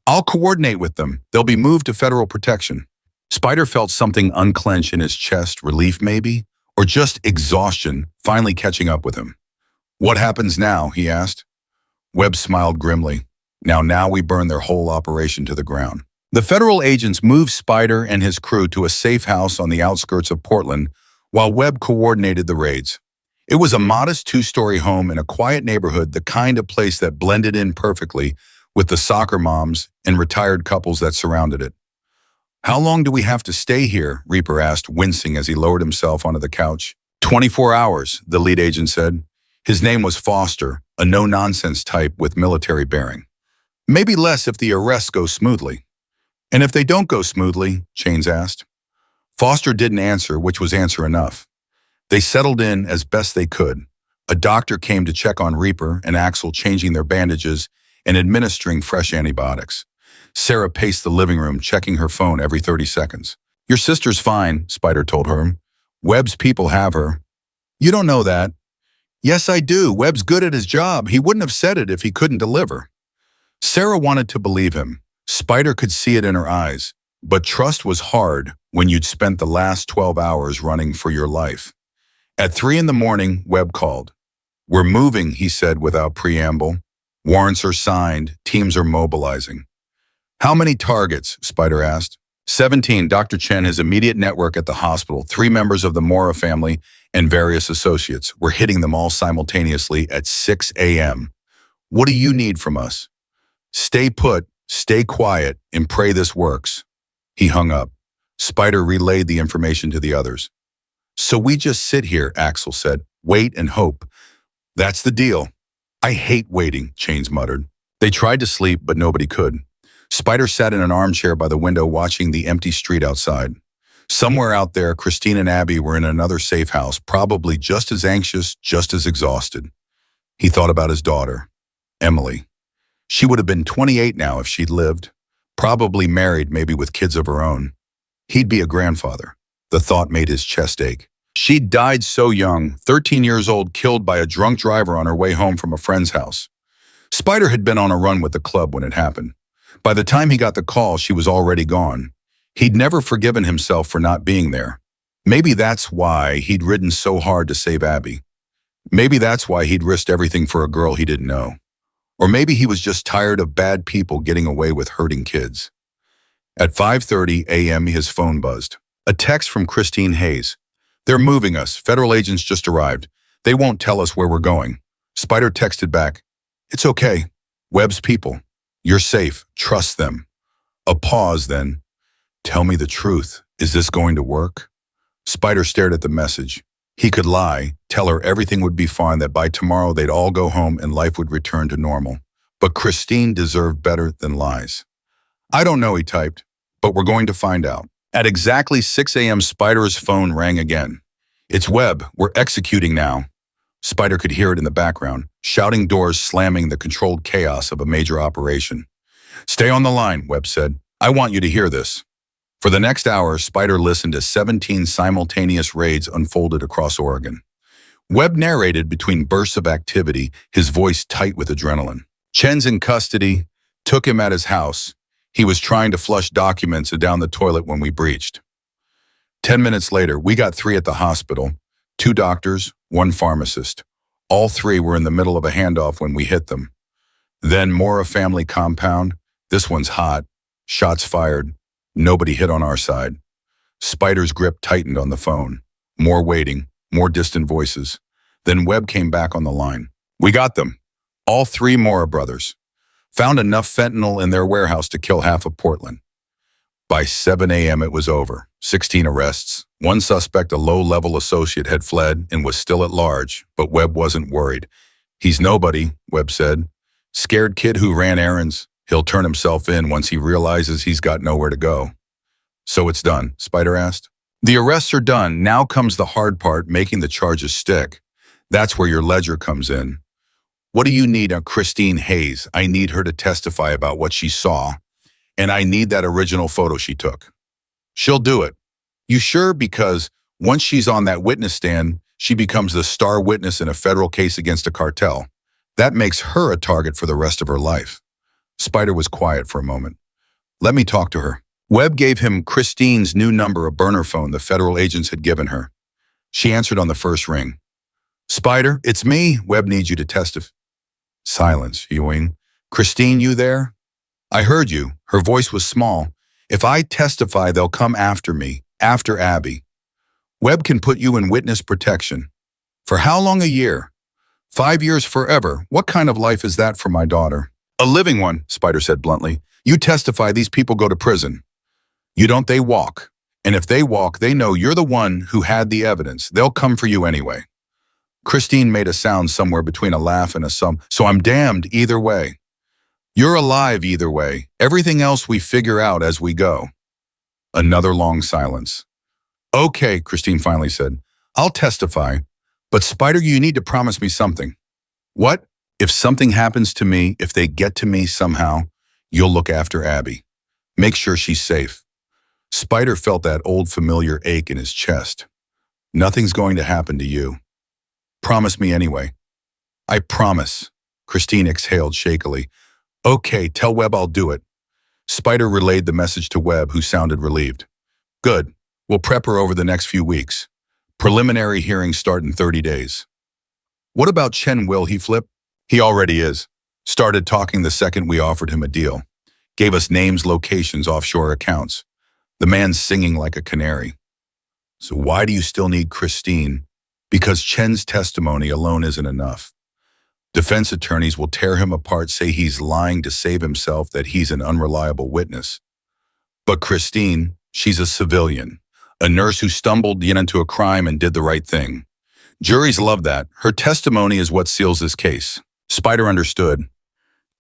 "I'll coordinate with them. They'll be moved to federal protection." Spider felt something unclench in his chest, relief maybe, or just exhaustion finally catching up with him. "What happens now?" he asked. Webb smiled grimly. Now we burn their whole operation to the ground." The federal agents moved Spider and his crew to a safe house on the outskirts of Portland while Webb coordinated the raids. It was a modest 2-story home in a quiet neighborhood, the kind of place that blended in perfectly with the soccer moms and retired couples that surrounded it. "How long do we have to stay here?" Reaper asked, wincing as he lowered himself onto the couch. 24 hours, the lead agent said. His name was Foster, a no-nonsense type with military bearing. "Maybe less if the arrests go smoothly." "And if they don't go smoothly?" Chains asked. Foster didn't answer, which was answer enough. They settled in as best they could. A doctor came to check on Reaper and Axel, changing their bandages and administering fresh antibiotics. Sarah paced the living room, checking her phone every 30 seconds. "Your sister's fine," Spider told her. "Webb's people have her." "You don't know that." "Yes, I do. Webb's good at his job. He wouldn't have said it if he couldn't deliver." Sarah wanted to believe him. Spider could see it in her eyes. But trust was hard when you'd spent the last 12 hours running for your life. At 3 in the morning, Webb called. "We're moving," he said without preamble. "Warrants are signed. Teams are mobilizing." "How many targets?" Spider asked. 17. Dr. Chen, his immediate network at the hospital, 3 members of the Mora family, and various associates. We're hitting them all simultaneously at 6 a.m. "What do you need from us?" "Stay put, stay quiet, and pray this works." He hung up. Spider relayed the information to the others. "So we just sit here," Axel said. "Wait and hope." "That's the deal." "I hate waiting," Chains muttered. They tried to sleep, but nobody could. Spider sat in an armchair by the window watching the empty street outside. Somewhere out there, Christine and Abby were in another safe house, probably just as anxious, just as exhausted. He thought about his daughter, Emily. She would have been 28 now if she'd lived, probably married, maybe with kids of her own. He'd be a grandfather. The thought made his chest ache. She'd died so young, 13 years old, killed by a drunk driver on her way home from a friend's house. Spider had been on a run with the club when it happened. By the time he got the call, she was already gone. He'd never forgiven himself for not being there. Maybe that's why he'd ridden so hard to save Abby. Maybe that's why he'd risked everything for a girl he didn't know. Or maybe he was just tired of bad people getting away with hurting kids. At 5:30 a.m., his phone buzzed. A text from Christine Hayes. "They're moving us. Federal agents just arrived. They won't tell us where we're going." Spider texted back, "It's okay. Webb's people. You're safe. Trust them." A pause, then. "Tell me the truth. Is this going to work?" Spider stared at the message. He could lie, tell her everything would be fine, that by tomorrow they'd all go home and life would return to normal. But Christine deserved better than lies. "I don't know," he typed, "but we're going to find out." At exactly 6 a.m., Spider's phone rang again. "It's Webb. We're executing now." Spider could hear it in the background, shouting doors slamming, the controlled chaos of a major operation. "Stay on the line," Webb said. "I want you to hear this." For the next hour, Spider listened as 17 simultaneous raids unfolded across Oregon. Webb narrated between bursts of activity, his voice tight with adrenaline. "Chen's in custody. Took him at his house. He was trying to flush documents down the toilet when we breached. 10 minutes later, we got 3 at the hospital. 2 doctors, 1 pharmacist. All 3 were in the middle of a handoff when we hit them. Then more a family compound. This one's hot. Shots fired. Nobody hit on our side." Spider's grip tightened on the phone. More waiting, more distant voices. Then Webb came back on the line. "We got them. All 3 Mora brothers. Found enough fentanyl in their warehouse to kill half of Portland." By 7 a.m. it was over. 16 arrests. 1 suspect, a low-level associate, had fled and was still at large, but Webb wasn't worried. "He's nobody," Webb said. "Scared kid who ran errands. He'll turn himself in once he realizes he's got nowhere to go." "So it's done?" Spider asked. "The arrests are done. Now comes the hard part, making the charges stick. That's where your ledger comes in. What do you need on Christine Hayes? I need her to testify about what she saw, and I need that original photo she took." "She'll do it." "You sure? Because once she's on that witness stand, she becomes the star witness in a federal case against a cartel. That makes her a target for the rest of her life." Spider was quiet for a moment. "Let me talk to her." Webb gave him Christine's new number, a burner phone the federal agents had given her. She answered on the first ring. "Spider, it's me. Webb needs you to testify." Silence. Ewing. "Christine, you there?" "I heard you." Her voice was small. "If I testify, they'll come after me, after Abby. Webb can put you in witness protection." "For how long? A year?" 5 years, forever. What kind of life is that for my daughter?" "A living one," Spider said bluntly. "You testify, these people go to prison. You don't, they walk. And if they walk, they know you're the one who had the evidence. They'll come for you anyway." Christine made a sound somewhere between a laugh and a "So I'm damned either way." "You're alive either way. Everything else we figure out as we go." Another long silence. "Okay," Christine finally said. "I'll testify. But Spider, you need to promise me something." "What?" "If something happens to me, if they get to me somehow, you'll look after Abby. Make sure she's safe." Spider felt that old familiar ache in his chest. "Nothing's going to happen to you. Promise me anyway." "I promise." Christine exhaled shakily. "Okay, tell Webb I'll do it." Spider relayed the message to Webb, who sounded relieved. "Good. We'll prep her over the next few weeks. Preliminary hearings start in 30 days. "What about Chen? Will he flip?" "He already is. Started talking the second we offered him a deal. Gave us names, locations, offshore accounts. The man's singing like a canary." "So why do you still need Christine?" "Because Chen's testimony alone isn't enough. Defense attorneys will tear him apart, say he's lying to save himself, that he's an unreliable witness. But Christine, she's a civilian, a nurse who stumbled into a crime and did the right thing. Juries love that. Her testimony is what seals this case." Spider understood.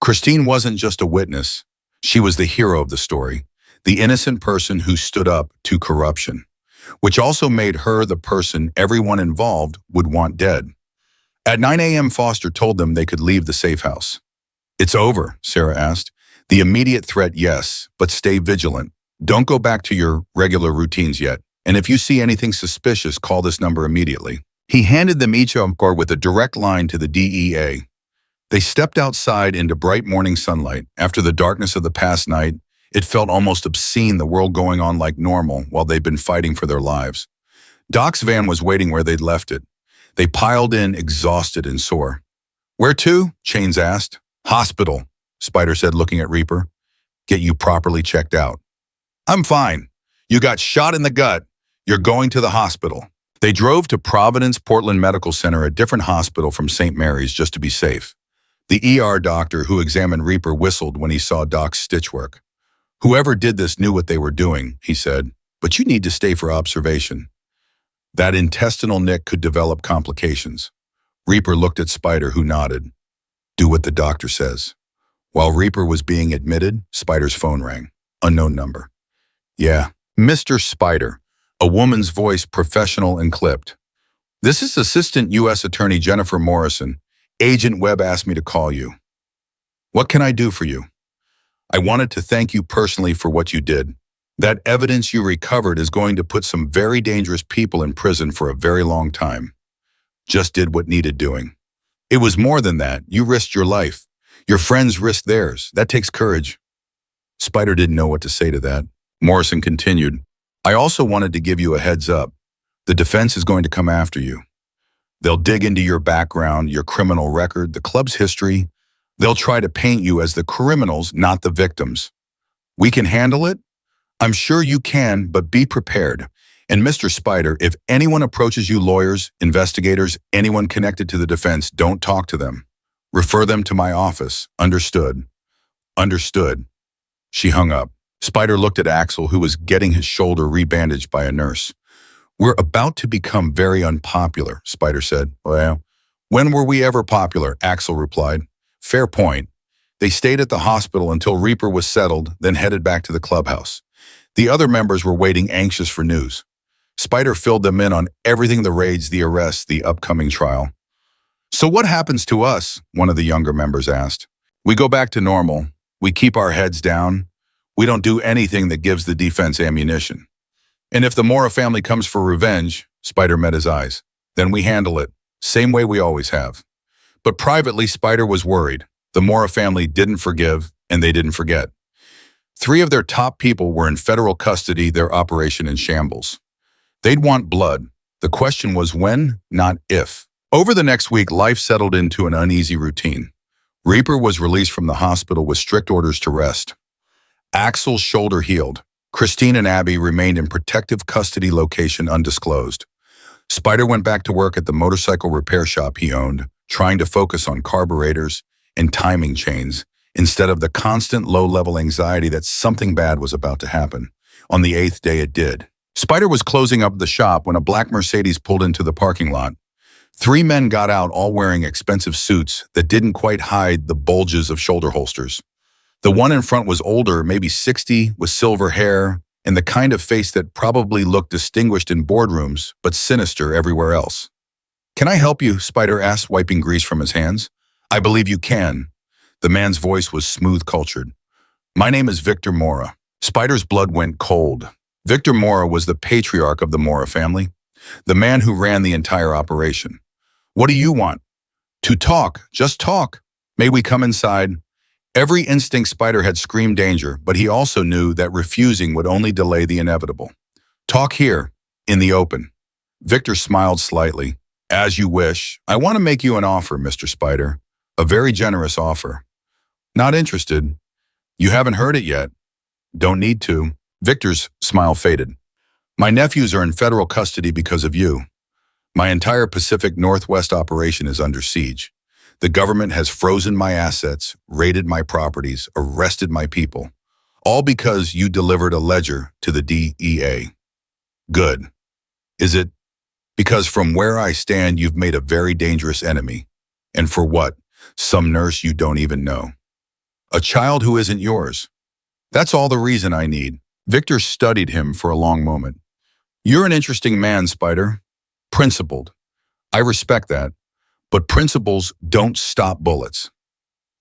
Christine wasn't just a witness. She was the hero of the story, the innocent person who stood up to corruption, which also made her the person everyone involved would want dead. At 9 a.m., Foster told them they could leave the safe house. "It's over?" Sarah asked. "The immediate threat, yes, but stay vigilant. Don't go back to your regular routines yet. And if you see anything suspicious, call this number immediately." He handed them each a card with a direct line to the DEA. They stepped outside into bright morning sunlight. After the darkness of the past night, it felt almost obscene, the world going on like normal while they'd been fighting for their lives. Doc's van was waiting where they'd left it. They piled in, exhausted and sore. "Where to?" Chains asked. "Hospital," Spider said, looking at Reaper. "Get you properly checked out." "I'm fine. You got shot in the gut. You're going to the hospital." They drove to Providence Portland Medical Center, a different hospital from St. Mary's, just to be safe. The ER doctor who examined Reaper whistled when he saw Doc's stitch work. "Whoever did this knew what they were doing," he said, "but you need to stay for observation. That intestinal nick could develop complications." Reaper looked at Spider, who nodded. "Do what the doctor says." While Reaper was being admitted, Spider's phone rang. Unknown number. "Yeah, Mr. Spider," a woman's voice, professional and clipped. "This is Assistant U.S. Attorney Jennifer Morrison. Agent Webb asked me to call you. What can I do for you? I wanted to thank you personally for what you did. That evidence you recovered is going to put some very dangerous people in prison for a very long time. Just did what needed doing. It was more than that. You risked your life. Your friends risked theirs. That takes courage." Spider didn't know what to say to that. Morrison continued, "I also wanted to give you a heads up. The defense is going to come after you. They'll dig into your background, your criminal record, the club's history. They'll try to paint you as the criminals, not the victims. We can handle it? I'm sure you can, but be prepared. And Mr. Spider, if anyone approaches you, lawyers, investigators, anyone connected to the defense, don't talk to them. Refer them to my office. Understood?" "Understood." She hung up. Spider looked at Axel, who was getting his shoulder rebandaged by a nurse. "We're about to become very unpopular," Spider said. "Well, when were we ever popular?" Axel replied. "Fair point." They stayed at the hospital until Reaper was settled, then headed back to the clubhouse. The other members were waiting, anxious for news. Spider filled them in on everything: the raids, the arrests, the upcoming trial. "So what happens to us?" one of the younger members asked. "We go back to normal. We keep our heads down. We don't do anything that gives the defense ammunition. And if the Mora family comes for revenge," Spider met his eyes, "then we handle it, same way we always have." But privately, Spider was worried. The Mora family didn't forgive, and they didn't forget. 3 of their top people were in federal custody, their operation in shambles. They'd want blood. The question was when, not if. Over the next week, life settled into an uneasy routine. Reaper was released from the hospital with strict orders to rest. Axel's shoulder healed. Christine and Abby remained in protective custody, location undisclosed. Spider went back to work at the motorcycle repair shop he owned, trying to focus on carburetors and timing chains instead of the constant low-level anxiety that something bad was about to happen. On the 8th day, it did. Spider was closing up the shop when a black Mercedes pulled into the parking lot. 3 men got out, all wearing expensive suits that didn't quite hide the bulges of shoulder holsters. The one in front was older, maybe 60, with silver hair and the kind of face that probably looked distinguished in boardrooms, but sinister everywhere else. "Can I help you?" Spider asked, wiping grease from his hands. "I believe you can." The man's voice was smooth-cultured. "My name is Victor Mora." Spider's blood went cold. Victor Mora was the patriarch of the Mora family, the man who ran the entire operation. "What do you want?" "To talk. Just talk. May we come inside?" Every instinct, Spider had screamed danger, but he also knew that refusing would only delay the inevitable. "Talk here, in the open." Victor smiled slightly. "As you wish. I want to make you an offer, Mr. Spider. A very generous offer." "Not interested." "You haven't heard it yet." "Don't need to." Victor's smile faded. "My nephews are in federal custody because of you. My entire Pacific Northwest operation is under siege. The government has frozen my assets, raided my properties, arrested my people. All because you delivered a ledger to the DEA. Good. Is it? Because from where I stand, you've made a very dangerous enemy. And for what? Some nurse you don't even know. A child who isn't yours. That's all the reason I need." Victor studied him for a long moment. "You're an interesting man, Spider. Principled. I respect that. But principles don't stop bullets."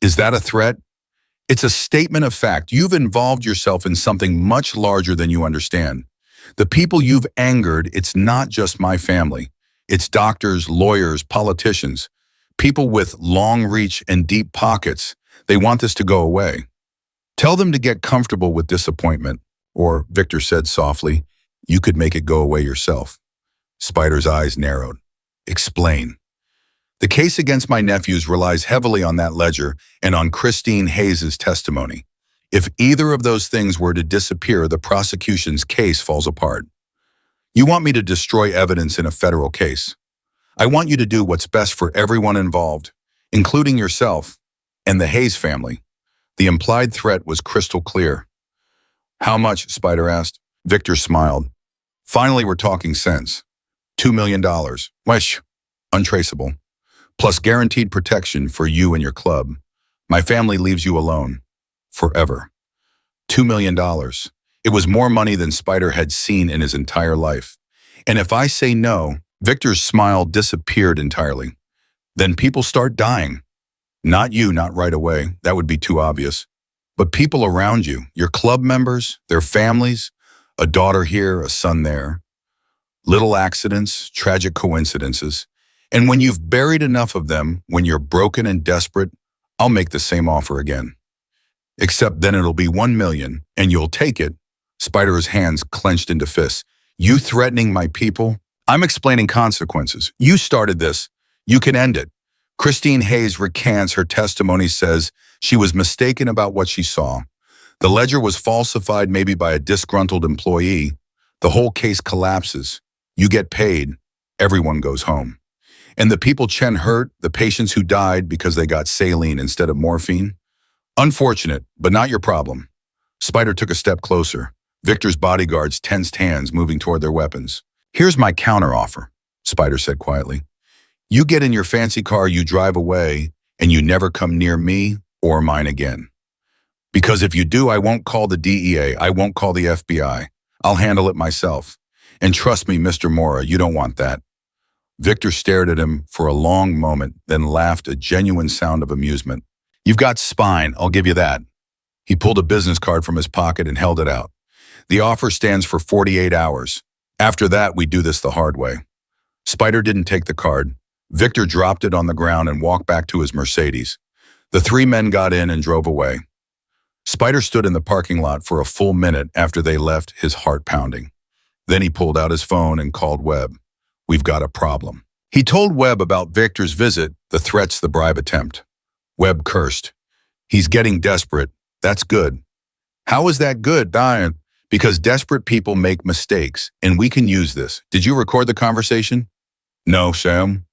"Is that a threat?" "It's a statement of fact. You've involved yourself in something much larger than you understand. The people you've angered, it's not just my family. It's doctors, lawyers, politicians, people with long reach and deep pockets. They want this to go away. Tell them to get comfortable with disappointment." Or, Victor said softly, "You could make it go away yourself." Spider's eyes narrowed. Explain. The case against my nephews relies heavily on that ledger and on Christine Hayes's testimony. If either of those things were to disappear, the prosecution's case falls apart. You want me to destroy evidence in a federal case. I want you to do what's best for everyone involved, including yourself and the Hayes family. The implied threat was crystal clear. How much? Spider asked. Victor smiled. Finally, we're talking sense. $2 million. Wish. Untraceable. Plus guaranteed protection for you and your club. My family leaves you alone. Forever. $2 million. It was more money than Spider had seen in his entire life. And if I say no, Victor's smile disappeared entirely. Then people start dying. Not you, not right away. That would be too obvious. But people around you, your club members, their families, a daughter here, a son there. Little accidents, tragic coincidences. And when you've buried enough of them, when you're broken and desperate, I'll make the same offer again. Except then it'll be $1 million, and you'll take it. Spider's hands clenched into fists. You threatening my people? I'm explaining consequences. You started this. You can end it. Christine Hayes recants her testimony, says she was mistaken about what she saw. The ledger was falsified maybe by a disgruntled employee. The whole case collapses. You get paid. Everyone goes home. And the people Chen hurt, the patients who died because they got saline instead of morphine? Unfortunate, but not your problem. Spider took a step closer. Victor's bodyguards tensed hands, moving toward their weapons. Here's my counteroffer, Spider said quietly. You get in your fancy car, you drive away, and you never come near me or mine again. Because if you do, I won't call the DEA, I won't call the FBI. I'll handle it myself. And trust me, Mr. Mora, you don't want that. Victor stared at him for a long moment, then laughed, a genuine sound of amusement. You've got spine, I'll give you that. He pulled a business card from his pocket and held it out. The offer stands for 48 hours. After that, we do this the hard way. Spider didn't take the card. Victor dropped it on the ground and walked back to his Mercedes. The three men got in and drove away. Spider stood in the parking lot for a full minute after they left, his heart pounding. Then he pulled out his phone and called Webb. We've got a problem. He told Webb about Victor's visit, the threats, the bribe attempt. Webb cursed. He's getting desperate. That's good. How is that good, Diane? Because desperate people make mistakes, and we can use this. Did you record the conversation? No, Sam.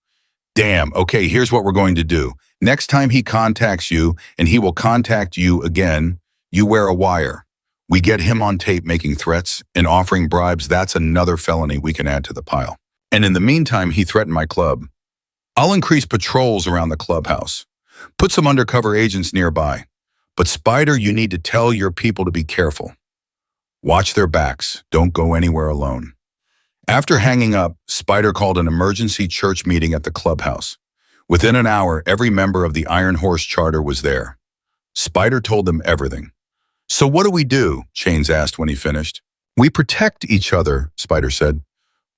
Damn, okay, here's what we're going to do. Next time he contacts you, and he will contact you again, you wear a wire. We get him on tape making threats and offering bribes. That's another felony we can add to the pile. And in the meantime, he threatened my club. I'll increase patrols around the clubhouse. Put some undercover agents nearby. But Spider, you need to tell your people to be careful. Watch their backs. Don't go anywhere alone. After hanging up, Spider called an emergency church meeting at the clubhouse. Within an hour, every member of the Iron Horse Charter was there. Spider told them everything. So what do we do? Chains asked when he finished. We protect each other, Spider said.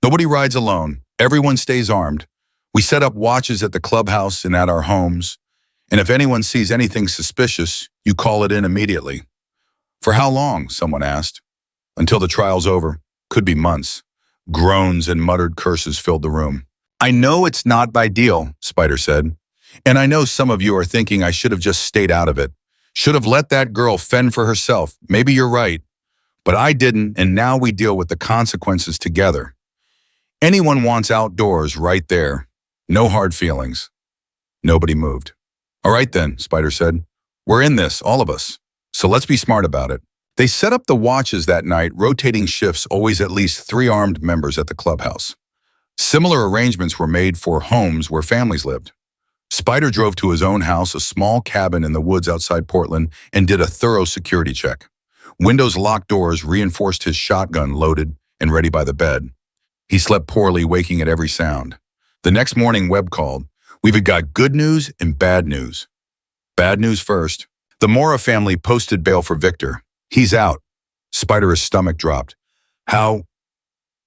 Nobody rides alone. Everyone stays armed. We set up watches at the clubhouse and at our homes. And if anyone sees anything suspicious, you call it in immediately. For how long? Someone asked. Until the trial's over. Could be months. Groans and muttered curses filled the room. I know it's not ideal, Spider said. And I know some of you are thinking I should have just stayed out of it. Should have let that girl fend for herself. Maybe you're right. But I didn't, and now we deal with the consequences together. Anyone wants outdoors right there. No hard feelings. Nobody moved. All right then, Spider said. We're in this, all of us. So let's be smart about it. They set up the watches that night, rotating shifts, always at least 3 armed members at the clubhouse. Similar arrangements were made for homes where families lived. Spider drove to his own house, a small cabin in the woods outside Portland, and did a thorough security check. Windows, locked doors, reinforced his shotgun loaded and ready by the bed. He slept poorly, waking at every sound. The next morning, Webb called. We've got good news and bad news. Bad news first. The Mora family posted bail for Victor. He's out. Spider's stomach dropped. How?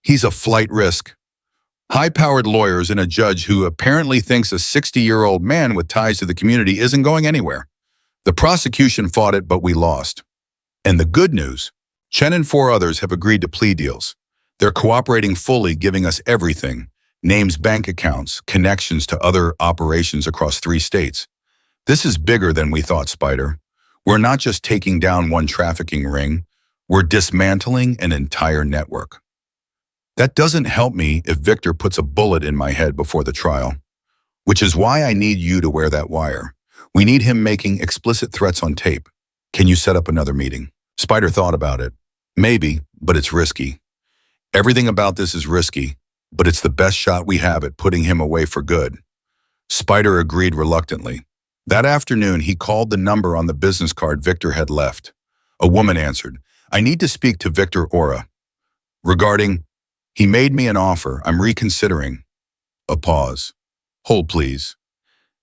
He's a flight risk. High-powered lawyers and a judge who apparently thinks a 60-year-old man with ties to the community isn't going anywhere. The prosecution fought it, but we lost. And the good news, Chen and 4 others have agreed to plea deals. They're cooperating fully, giving us everything. Names bank accounts, connections to other operations across 3 states. This is bigger than we thought, Spider. We're not just taking down one trafficking ring, we're dismantling an entire network. That doesn't help me if Victor puts a bullet in my head before the trial, which is why I need you to wear that wire. We need him making explicit threats on tape. Can you set up another meeting? Spider thought about it. Maybe, but it's risky. Everything about this is risky, but it's the best shot we have at putting him away for good. Spider agreed reluctantly. That afternoon, he called the number on the business card Victor had left. A woman answered. I need to speak to Victor Ora. Regarding, he made me an offer. I'm reconsidering. A pause. Hold, please.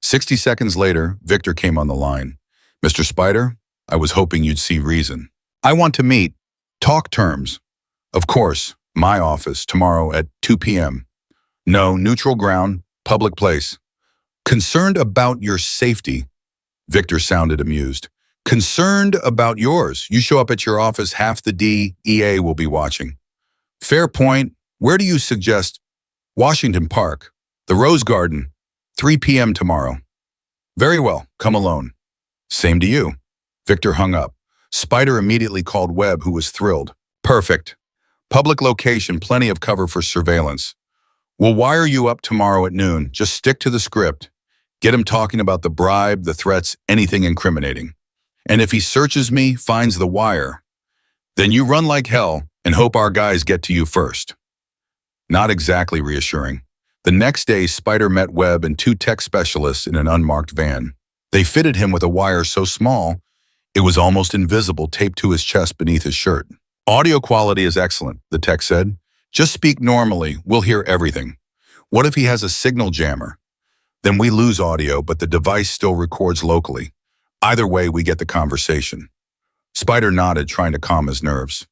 60 seconds later, Victor came on the line. Mr. Spider, I was hoping you'd see reason. I want to meet. Talk terms. Of course, my office, tomorrow at 2 p.m. No, neutral ground, public place. Concerned about your safety. Victor sounded amused. Concerned about yours. You show up at your office, half the DEA will be watching. Fair point. Where do you suggest? Washington Park. The Rose Garden. 3 p.m. tomorrow. Very well. Come alone. Same to you. Victor hung up. Spider immediately called Webb, who was thrilled. Perfect. Public location, plenty of cover for surveillance. We'll wire you up tomorrow at noon. Just stick to the script. Get him talking about the bribe, the threats, anything incriminating. And if he searches me, finds the wire, then you run like hell and hope our guys get to you first. Not exactly reassuring. The next day, Spider met Webb and 2 tech specialists in an unmarked van. They fitted him with a wire so small, it was almost invisible, taped to his chest beneath his shirt. Audio quality is excellent, the tech said. Just speak normally, we'll hear everything. What if he has a signal jammer? Then we lose audio, but the device still records locally. Either way, we get the conversation. Spider nodded, trying to calm his nerves.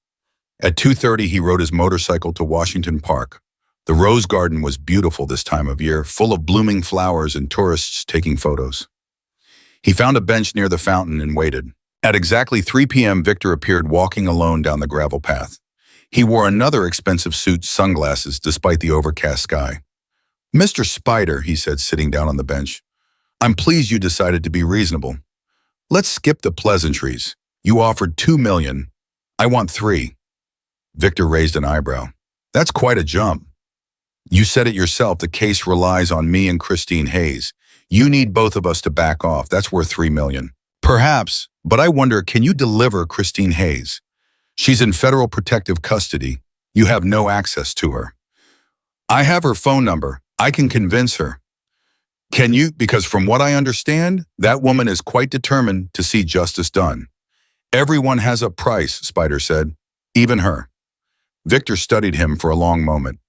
At 2:30, he rode his motorcycle to Washington Park. The Rose Garden was beautiful this time of year, full of blooming flowers and tourists taking photos. He found a bench near the fountain and waited. At exactly 3 p.m., Victor appeared walking alone down the gravel path. He wore another expensive suit, sunglasses, despite the overcast sky. Mr. Spider, he said, sitting down on the bench, I'm pleased you decided to be reasonable. Let's skip the pleasantries. You offered $2 million. I want 3. Victor raised an eyebrow. That's quite a jump. You said it yourself, the case relies on me and Christine Hayes. You need both of us to back off. That's worth $3 million. Perhaps, but I wonder, can you deliver Christine Hayes? She's in federal protective custody. You have no access to her. I have her phone number. I can convince her. Can you? Because from what I understand, that woman is quite determined to see justice done. Everyone has a price, Spider said. Even her. Victor studied him for a long moment.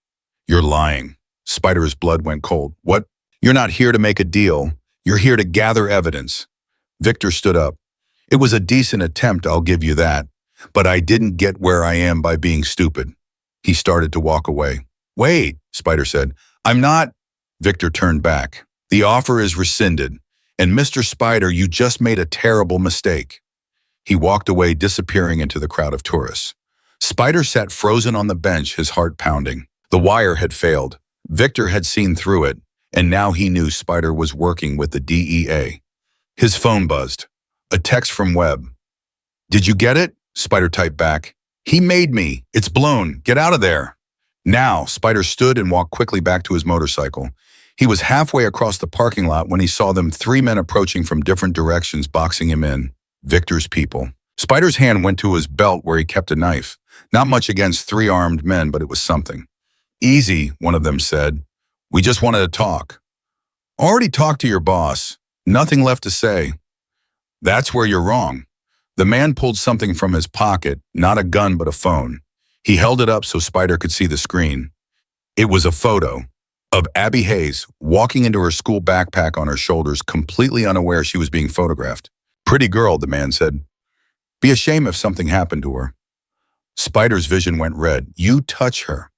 You're lying. Spider's blood went cold. What? You're not here to make a deal. You're here to gather evidence. Victor stood up. It was a decent attempt, I'll give you that. But I didn't get where I am by being stupid. He started to walk away. Wait, Spider said. I'm not. Victor turned back. The offer is rescinded. And Mr. Spider, you just made a terrible mistake. He walked away, disappearing into the crowd of tourists. Spider sat frozen on the bench, his heart pounding. The wire had failed. Victor had seen through it, and now he knew Spider was working with the DEA. His phone buzzed. A text from Webb. Did you get it? Spider typed back. He made me. It's blown. Get out of there. Now, Spider stood and walked quickly back to his motorcycle. He was halfway across the parking lot when he saw them, 3 men approaching from different directions, boxing him in. Victor's people. Spider's hand went to his belt where he kept a knife. Not much against 3 armed men, but it was something. Easy, one of them said. We just wanted to talk. Already talked to your boss. Nothing left to say. That's where you're wrong. The man pulled something from his pocket, not a gun but a phone. He held it up so Spider could see the screen. It was a photo of Abby Hayes walking into her school backpack on her shoulders, completely unaware she was being photographed. Pretty girl, the man said. Be a shame if something happened to her. Spider's vision went red. You touch her.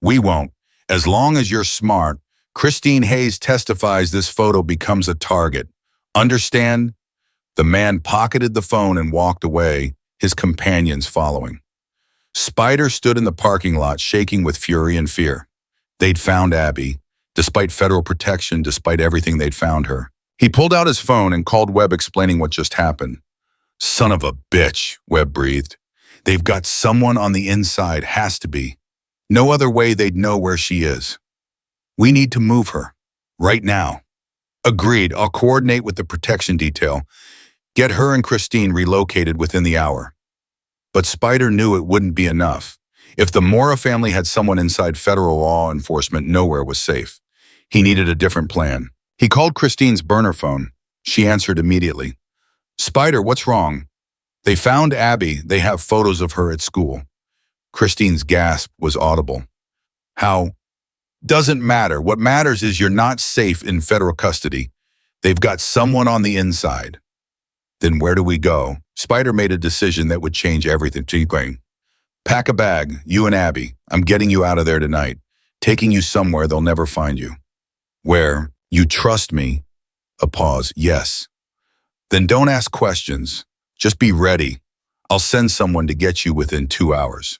We won't. As long as you're smart, Christine Hayes testifies this photo becomes a target. Understand? The man pocketed the phone and walked away, his companions following. Spider stood in the parking lot, shaking with fury and fear. They'd found Abby, despite federal protection, despite everything they'd found her. He pulled out his phone and called Webb explaining what just happened. Son of a bitch, Webb breathed. They've got someone on the inside, has to be. No other way they'd know where she is. We need to move her. Right now. Agreed, I'll coordinate with the protection detail. Get her and Christine relocated within the hour. But Spider knew it wouldn't be enough. If the Mora family had someone inside federal law enforcement, nowhere was safe. He needed a different plan. He called Christine's burner phone. She answered immediately. Spider, what's wrong? They found Abby. They have photos of her at school. Christine's gasp was audible. How? Doesn't matter. What matters is you're not safe in federal custody. They've got someone on the inside. Then where do we go? Spider made a decision that would change everything. Pack a bag, you and Abby. I'm getting you out of there tonight. Taking you somewhere they'll never find you. Where? You trust me? A pause. Yes. Then don't ask questions. Just be ready. I'll send someone to get you within 2 hours.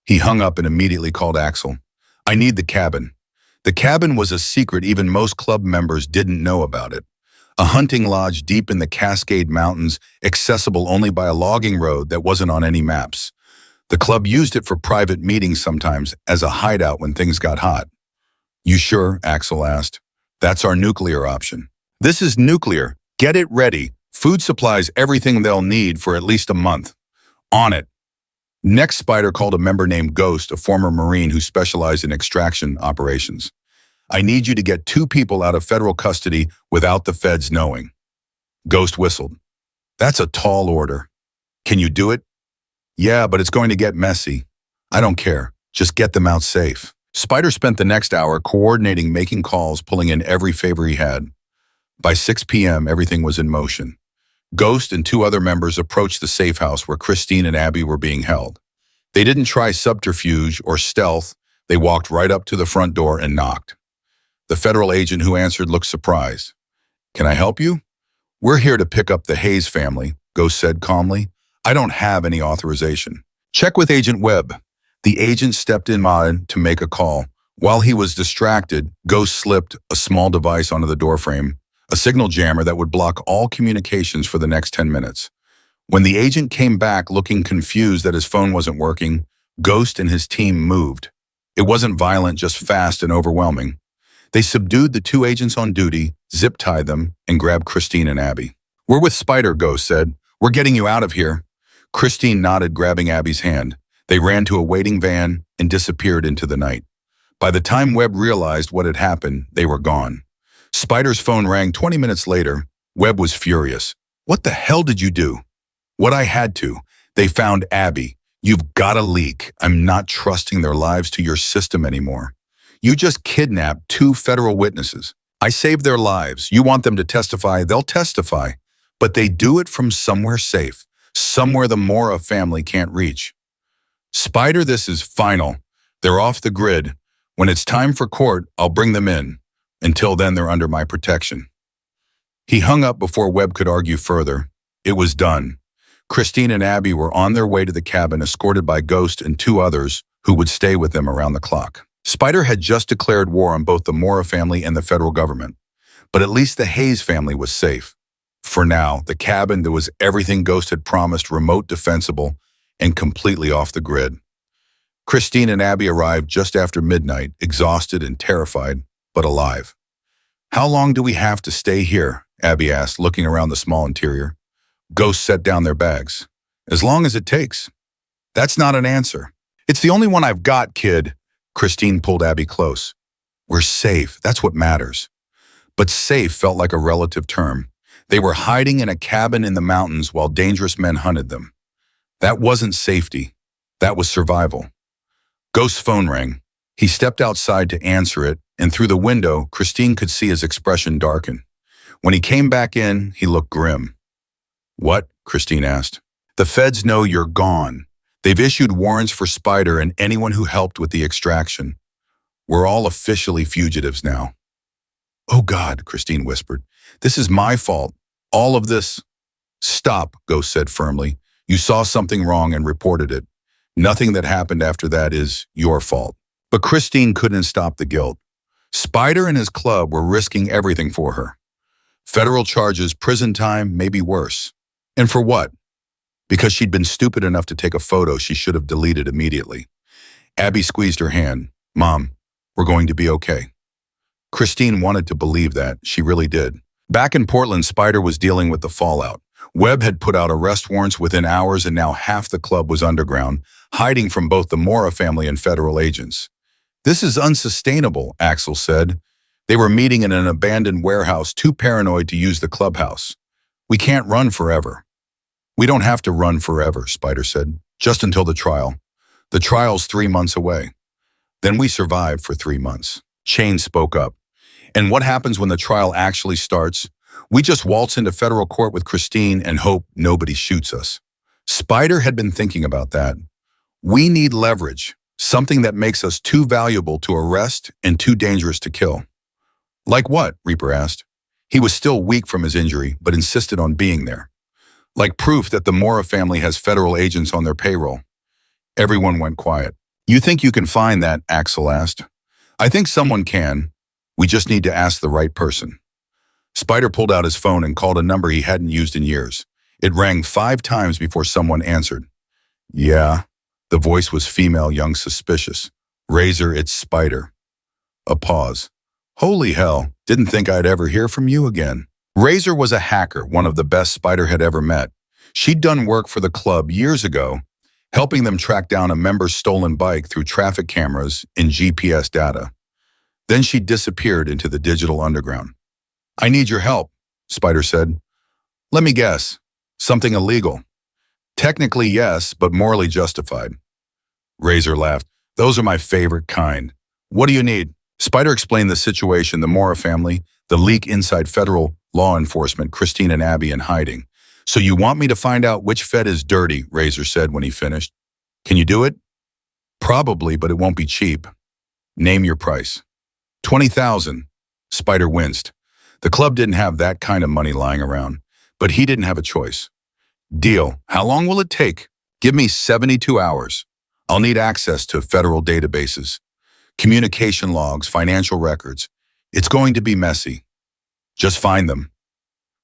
He hung up and immediately called Axel. I need the cabin. The cabin was a secret. Even most club members didn't know about it. A hunting lodge deep in the Cascade Mountains, accessible only by a logging road that wasn't on any maps. The club used it for private meetings sometimes, as a hideout when things got hot. You sure? Axel asked. That's our nuclear option. This is nuclear. Get it ready. Food supplies, everything they'll need for at least a month. On it. Next, Spider called a member named Ghost, a former Marine who specialized in extraction operations. I need you to get 2 people out of federal custody without the feds knowing. Ghost whistled. That's a tall order. Can you do it? Yeah, but it's going to get messy. I don't care. Just get them out safe. Spider spent the next hour coordinating, making calls, pulling in every favor he had. By 6 p.m., everything was in motion. Ghost and 2 other members approached the safe house where Christine and Abby were being held. They didn't try subterfuge or stealth. They walked right up to the front door and knocked. The federal agent who answered looked surprised. Can I help you? We're here to pick up the Hayes family, Ghost said calmly. I don't have any authorization. Check with Agent Webb. The agent stepped in to make a call. While he was distracted, Ghost slipped a small device onto the doorframe, a signal jammer that would block all communications for the next 10 minutes. When the agent came back looking confused that his phone wasn't working, Ghost and his team moved. It wasn't violent, just fast and overwhelming. They subdued the 2 agents on duty, zip-tied them, and grabbed Christine and Abby. We're with Spider, Ghost said. We're getting you out of here. Christine nodded, grabbing Abby's hand. They ran to a waiting van and disappeared into the night. By the time Webb realized what had happened, they were gone. Spider's phone rang 20 minutes later. Webb was furious. What the hell did you do? What I had to. They found Abby. You've got a leak. I'm not trusting their lives to your system anymore. You just kidnapped 2 federal witnesses. I saved their lives. You want them to testify, they'll testify. But they do it from somewhere safe, somewhere the Mora family can't reach. Spider, this is final. They're off the grid. When it's time for court, I'll bring them in. Until then, they're under my protection. He hung up before Webb could argue further. It was done. Christine and Abby were on their way to the cabin, escorted by Ghost and 2 others who would stay with them around the clock. Spider had just declared war on both the Mora family and the federal government. But at least the Hayes family was safe. For now, the cabin that was everything Ghost had promised, remote, defensible, and completely off the grid. Christine and Abby arrived just after midnight, exhausted and terrified, but alive. How long do we have to stay here? Abby asked, looking around the small interior. Ghost set down their bags. As long as it takes. That's not an answer. It's the only one I've got, kid. Christine pulled Abby close. We're safe. That's what matters. But safe felt like a relative term. They were hiding in a cabin in the mountains while dangerous men hunted them. That wasn't safety. That was survival. Ghost's phone rang. He stepped outside to answer it, and through the window, Christine could see his expression darken. When he came back in, he looked grim. What? Christine asked. The feds know you're gone. They've issued warrants for Spider and anyone who helped with the extraction. We're all officially fugitives now. Oh God, Christine whispered. This is my fault. All of this. Stop, Ghost said firmly. You saw something wrong and reported it. Nothing that happened after that is your fault. But Christine couldn't stop the guilt. Spider and his club were risking everything for her. Federal charges, prison time, maybe worse. And for what? Because she'd been stupid enough to take a photo she should have deleted immediately. Abby squeezed her hand. Mom, we're going to be okay. Christine wanted to believe that. She really did. Back in Portland, Spider was dealing with the fallout. Webb had put out arrest warrants within hours, and now half the club was underground, hiding from both the Mora family and federal agents. This is unsustainable, Axel said. They were meeting in an abandoned warehouse, too paranoid to use the clubhouse. We can't run forever. We don't have to run forever, Spider said, just until the trial. The trial's 3 months away. Then we survive for 3 months. Shane spoke up. And what happens when the trial actually starts? We just waltz into federal court with Christine and hope nobody shoots us. Spider had been thinking about that. We need leverage, something that makes us too valuable to arrest and too dangerous to kill. Like what? Reaper asked. He was still weak from his injury, but insisted on being there. Like proof that the Mora family has federal agents on their payroll. Everyone went quiet. You think you can find that? Axel asked. I think someone can. We just need to ask the right person. Spider pulled out his phone and called a number he hadn't used in years. It rang 5 times before someone answered. Yeah, the voice was female, young, suspicious. Razor, it's Spider. A pause. Holy hell, didn't think I'd ever hear from you again. Razor was a hacker, one of the best Spider had ever met. She'd done work for the club years ago, helping them track down a member's stolen bike through traffic cameras and GPS data. Then she disappeared into the digital underground. I need your help, Spider said. Let me guess. Something illegal. Technically, yes, but morally justified. Razor laughed. Those are my favorite kind. What do you need? Spider explained the situation, the Mora family, the leak inside federal law enforcement, Christine and Abby in hiding. So you want me to find out which Fed is dirty, Razor said when he finished. Can you do it? Probably, but it won't be cheap. Name your price. 20,000. Spider winced. The club didn't have that kind of money lying around, but he didn't have a choice. Deal. How long will it take? Give me 72 hours. I'll need access to federal databases, communication logs, financial records. It's going to be messy. Just find them.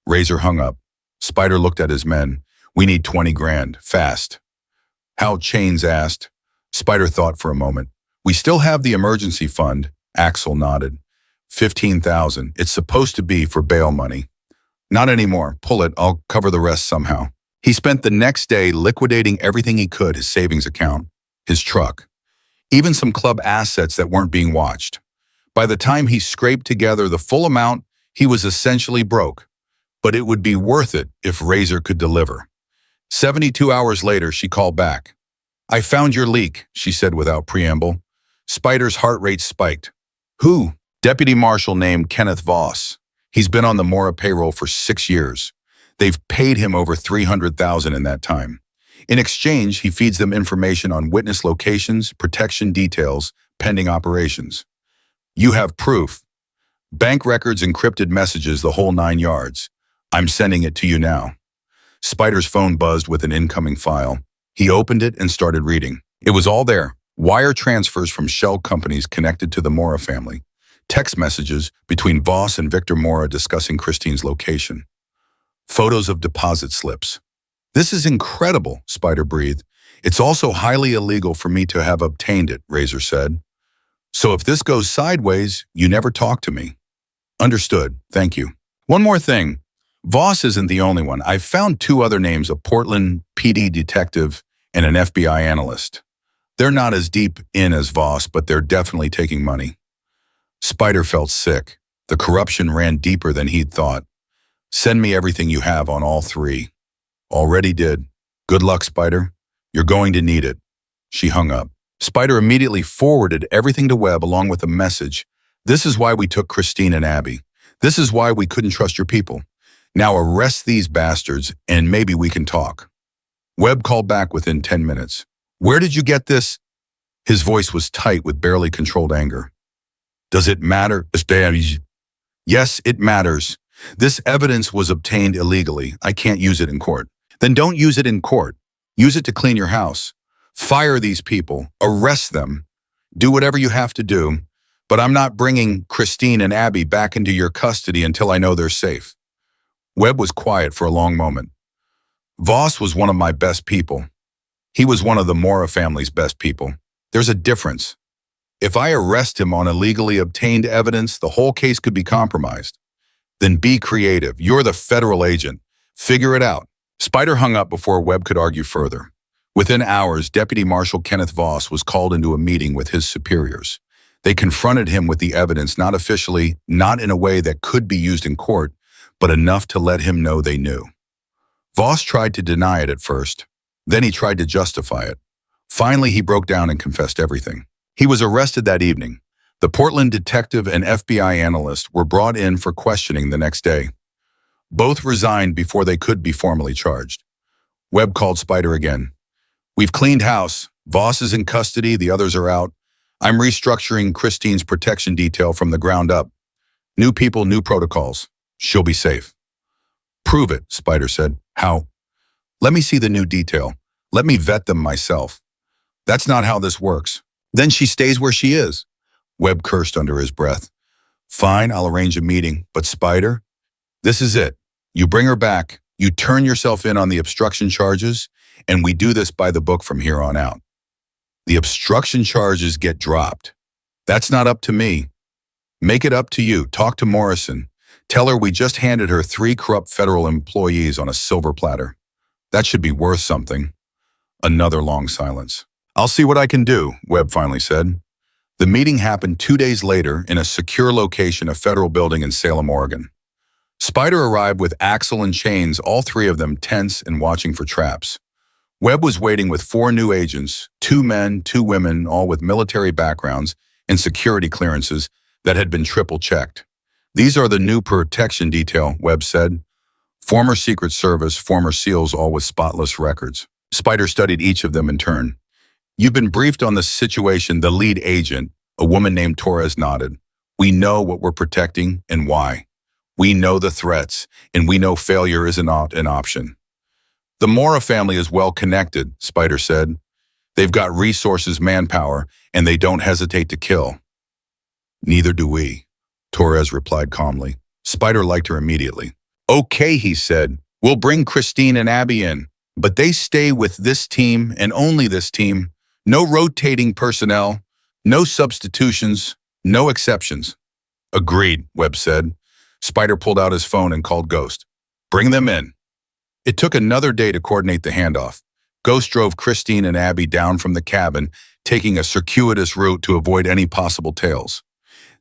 Razor hung up. Spider looked at his men. We need 20 grand, fast. How? Chains asked. Spider thought for a moment. We still have the emergency fund. Axel nodded. 15,000. It's supposed to be for bail money. Not anymore. Pull it. I'll cover the rest somehow. He spent the next day liquidating everything he could, his savings account, his truck, even some club assets that weren't being watched. By the time he scraped together the full amount, he was essentially broke. But it would be worth it if Razor could deliver. 72 hours later, she called back. I found your leak, she said without preamble. Spider's heart rate spiked. Who? Deputy Marshal named Kenneth Voss. He's been on the Mora payroll for 6 years. They've paid him over $300,000 in that time. In exchange, he feeds them information on witness locations, protection details, pending operations. You have proof. Bank records, encrypted messages, the whole 9 yards. I'm sending it to you now. Spider's phone buzzed with an incoming file. He opened it and started reading. It was all there. Wire transfers from shell companies connected to the Mora family. Text messages between Voss and Victor Mora discussing Christine's location. Photos of deposit slips. This is incredible, Spider breathed. It's also highly illegal for me to have obtained it, Razor said. So if this goes sideways, you never talk to me. Understood. Thank you. One more thing. Voss isn't the only one. I've found 2 other names, a Portland PD detective and an FBI analyst. They're not as deep in as Voss, but they're definitely taking money. Spider felt sick. The corruption ran deeper than he'd thought. Send me everything you have on all 3. Already did. Good luck, Spider. You're going to need it. She hung up. Spider immediately forwarded everything to Webb along with a message. This is why we took Christine and Abby. This is why we couldn't trust your people. Now arrest these bastards and maybe we can talk. Webb called back within 10 minutes. Where did you get this? His voice was tight with barely controlled anger. Does it matter? Yes, it matters. This evidence was obtained illegally. I can't use it in court. Then don't use it in court. Use it to clean your house. Fire these people. Arrest them. Do whatever you have to do, but I'm not bringing Christine and Abby back into your custody until I know they're safe." Webb was quiet for a long moment. "Voss was one of my best people. He was one of the Mora family's best people. There's a difference. If I arrest him on illegally obtained evidence, the whole case could be compromised. Then be creative. You're the federal agent. Figure it out." Spider hung up before Webb could argue further. Within hours, Deputy Marshal Kenneth Voss was called into a meeting with his superiors. They confronted him with the evidence, not officially, not in a way that could be used in court, but enough to let him know they knew. Voss tried to deny it at first. Then he tried to justify it. Finally, he broke down and confessed everything. He was arrested that evening. The Portland detective and FBI analyst were brought in for questioning the next day. Both resigned before they could be formally charged. Webb called Spider again. "We've cleaned house. Voss is in custody, the others are out. I'm restructuring Christine's protection detail from the ground up. New people, new protocols. She'll be safe." "Prove it," Spider said. "How?" "Let me see the new detail. Let me vet them myself." "That's not how this works." "Then she stays where she is." Webb cursed under his breath. "Fine, I'll arrange a meeting. But Spider, this is it. You bring her back, you turn yourself in on the obstruction charges, and we do this by the book from here on out. The obstruction charges get dropped. That's not up to me. Make it up to you. Talk to Morrison. Tell her we just handed her 3 corrupt federal employees on a silver platter. That should be worth something." Another long silence. "I'll see what I can do," Webb finally said. The meeting happened 2 days later in a secure location, a federal building in Salem, Oregon. Spider arrived with Axel and chains, all 3 of them tense and watching for traps. Webb was waiting with 4 new agents, 2 men, 2 women, all with military backgrounds and security clearances that had been triple-checked. "These are the new protection detail," Webb said. "Former Secret Service, former SEALs, all with spotless records." Spider studied each of them in turn. "You've been briefed on the situation," the lead agent, a woman named Torres, nodded. "We know what we're protecting and why. We know the threats, and we know failure isn't an option." "The Mora family is well connected," Spider said. "They've got resources, manpower, and they don't hesitate to kill." "Neither do we," Torres replied calmly. Spider liked her immediately. "Okay," he said. "We'll bring Christine and Abby in, but they stay with this team and only this team. No rotating personnel, no substitutions, no exceptions." "Agreed," Webb said. Spider pulled out his phone and called Ghost. "Bring them in." It took another day to coordinate the handoff. Ghost drove Christine and Abby down from the cabin, taking a circuitous route to avoid any possible tails.